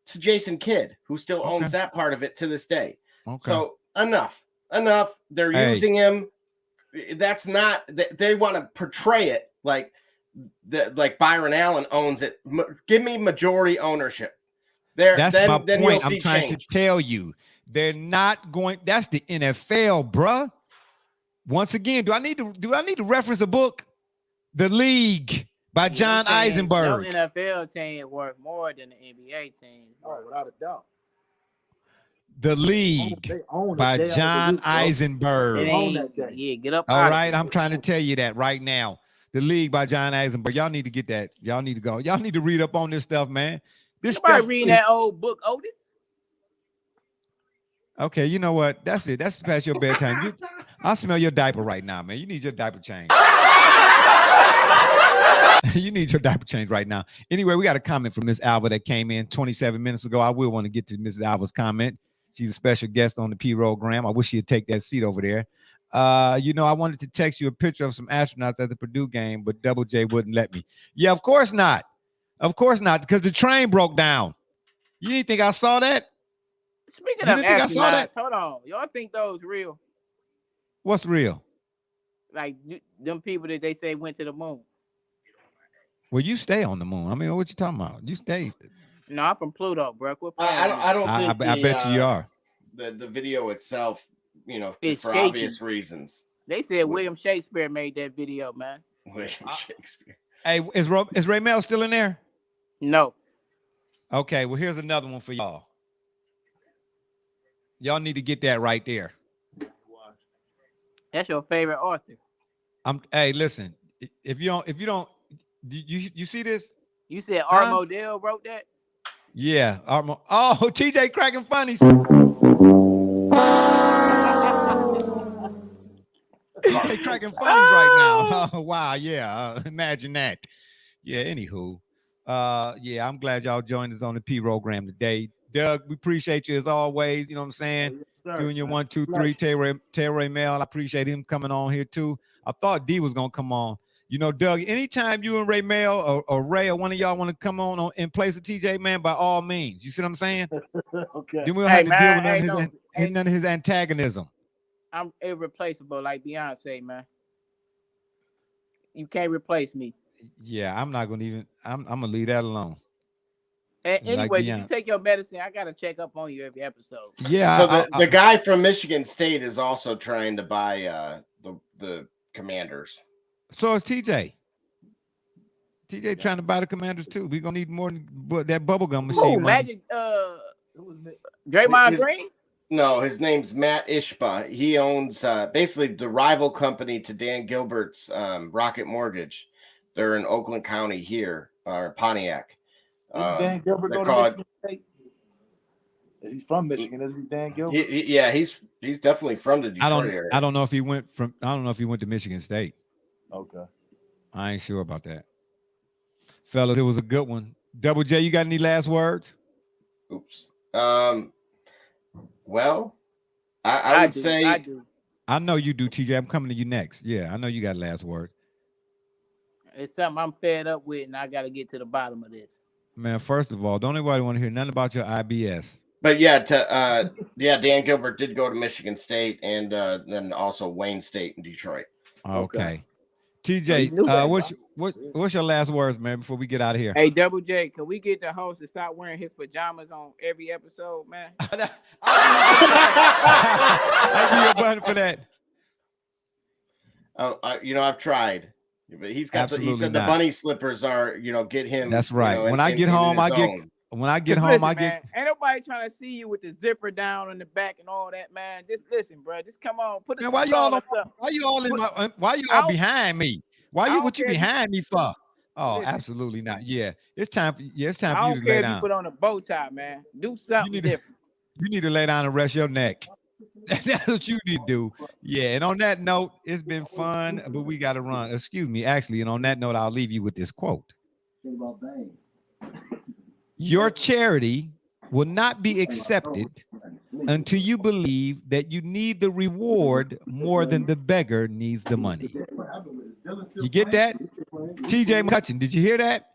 to Jason Kidd, who still owns that part of it to this day. Okay. So enough. They're using him. That's not. They want to portray it like Byron Allen owns it. Give me majority ownership. That's my point. I'm trying to tell you, they're not going. That's the NFL, bruh. Once again, do I need to reference a book, The League by John Eisenberg? No NFL team worth more than the NBA team. Oh, without a doubt. The League by John Eisenberg. Yeah, get up. All right, I'm trying to tell you that right now. The League by John Eisenberg. Y'all need to get that. Y'all need to go. Y'all need to read up on this stuff, man. This stuff. Reading that old book, Otis. Okay, you know what? That's it. That's past your bedtime. I smell your diaper right now, man. You need your diaper change. You need your diaper change right now. Anyway, we got a comment from Miss Alva that came in 27 minutes ago. I will want to get to Mrs. Alva's comment. She's a special guest on the P-Rogram. I wish she'd take that seat over there. I wanted to text you a picture of some astronauts at the Purdue game, but Double J wouldn't let me. Yeah, of course not. Of course not, because the train broke down. You didn't think I saw that? Speaking of astronauts, hold on. Y'all think those real? What's real? Like them people that they say went to the moon. Well, you stay on the moon. I mean, what you talking about? You stay. No, I'm from Pluto, bro. I don't think. I bet you are. The video itself, it's for shaky. obvious reasons. They said William Shakespeare made that video, man. William Shakespeare. Hey, is Ray Mel still in there? No. Okay, well, here's another one for y'all. Y'all need to get that right there. That's your favorite author. Hey, listen. If you don't, you see this? You said Armo Dale wrote that? Yeah, Armo. Oh, TJ cracking funnies. TJ cracking funnies right now. Oh, wow, yeah. Imagine that. Yeah, anywho. Yeah, I'm glad y'all joined us on the P-Rogram today. Doug, we appreciate you as always. You know what I'm saying? Yes, doing your 1, 2, 3. Terry Mail. I appreciate him coming on here too. I thought D was gonna come on. Doug, anytime you and Ray Mail or Ray or one of y'all want to come on in place of TJ, man, by all means. You see what I'm saying? Okay. Then we don't have to deal with none of his antagonism. I'm irreplaceable like Beyonce, man. You can't replace me. Yeah, I'm not gonna even. I'm gonna leave that alone. And anyway, did you take your medicine? I gotta check up on you every episode. Yeah. So the guy from Michigan State is also trying to buy the Commanders. So is TJ. TJ trying to buy the Commanders too. We're gonna need more than that bubblegum machine. Oh, Magic. Draymond Green. No, his name's Matt Ishba. He owns basically the rival company to Dan Gilbert's Rocket Mortgage. They're in Oakland County here, or Pontiac. Dan Gilbert go to Michigan State? He's from Michigan, isn't he, Dan Gilbert? Yeah, he's definitely from the Detroit area. I don't know if he went to Michigan State. Okay. I ain't sure about that. Fellas, it was a good one. Double J, you got any last words? Oops. Well, I would say I do. I know you do, TJ. I'm coming to you next. Yeah, I know you got last words. It's something I'm fed up with, and I got to get to the bottom of this. Man, first of all, don't anybody want to hear nothing about your IBS. But yeah, Dan Gilbert did go to Michigan State and then also Wayne State in Detroit. Okay. TJ, what's your last words, man, before we get out of here? Hey, Double J, can we get the host to stop wearing his pajamas on every episode, man? I'll give you a button for that. I've tried. But he's got he Absolutely said not. the bunny slippers are, get him. That's right. When I get in home, his I get zone. when I get 'Cause home, listen, I get. man, ain't nobody trying to see you with the zipper down on the back and all that, man. Just listen, bro. Just come on, put Man, a why you all smile on, up. why you all in my why you I all don't- behind me? Why I you don't what you care if you- behind me for? Oh, Listen. absolutely not. Yeah. It's time for I you don't to care lay if you down. put on a bow tie, man. Do something need to- different. You need to lay down and rest your neck. That's what you need to do. Yeah. And on that note, it's been fun, but we got to run. Excuse me, actually. And on that note, I'll leave you with this quote. Your charity will not be accepted until you believe that you need the reward more than the beggar needs the money. You get that? TJ McCutcheon, did you hear that?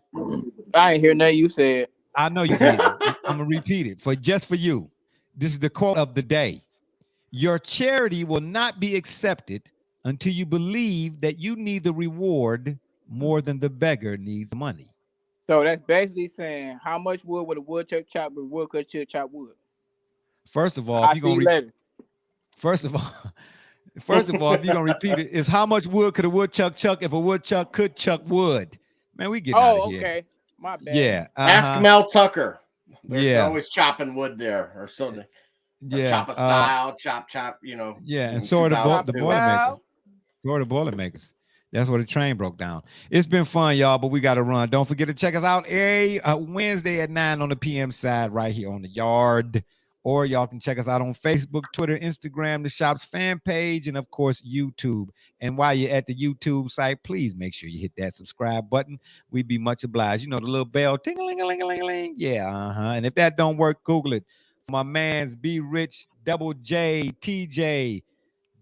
I ain't hear nothing you said. I know you did. I'm gonna repeat it for you. This is the quote of the day. Your charity will not be accepted until you believe that you need the reward more than the beggar needs money. So that's basically saying how much wood would a woodchuck chop with a woodcutter chop wood? First of all, I'll if you're see you gonna later. first of all, if you're gonna repeat it, is how much wood could a woodchuck chuck if a woodchuck could chuck wood? Man, we get out of here. Okay. My bad. Yeah. Ask Mel Tucker. They're Yeah. always chopping wood there or something. Yeah. Chop a style, chop, Yeah, and so are the 2002. Boilermakers. So are the Boilermakers. That's where the train broke down. It's been fun, y'all, but we got to run. Don't forget to check us out every Wednesday at 9 on the PM side right here on the yard. Or y'all can check us out on Facebook, Twitter, Instagram, the shop's fan page, and of course, YouTube. And while you're at the YouTube site, please make sure you hit that subscribe button. We'd be much obliged. You know, the little bell, ting-a-ling-a-ling-a-ling-a-ling. Yeah, And if that don't work, Google it. My man's Be Rich, Double J, TJ,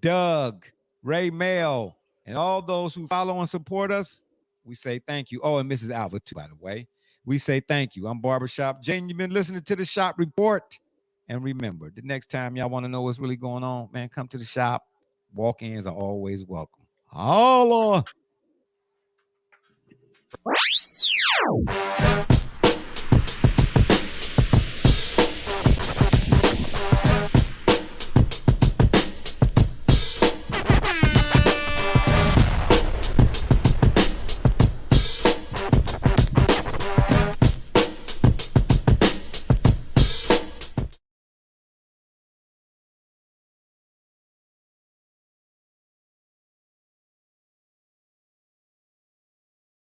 Doug, Ray Mail, and all those who follow and support us, we say thank you. Oh, and Mrs. Alva, too, by the way. We say thank you. I'm Barbershop Jane. You've been listening to the Shop Report. And remember, the next time y'all want to know what's really going on, man, come to the shop. Walk-ins are always welcome. Holla!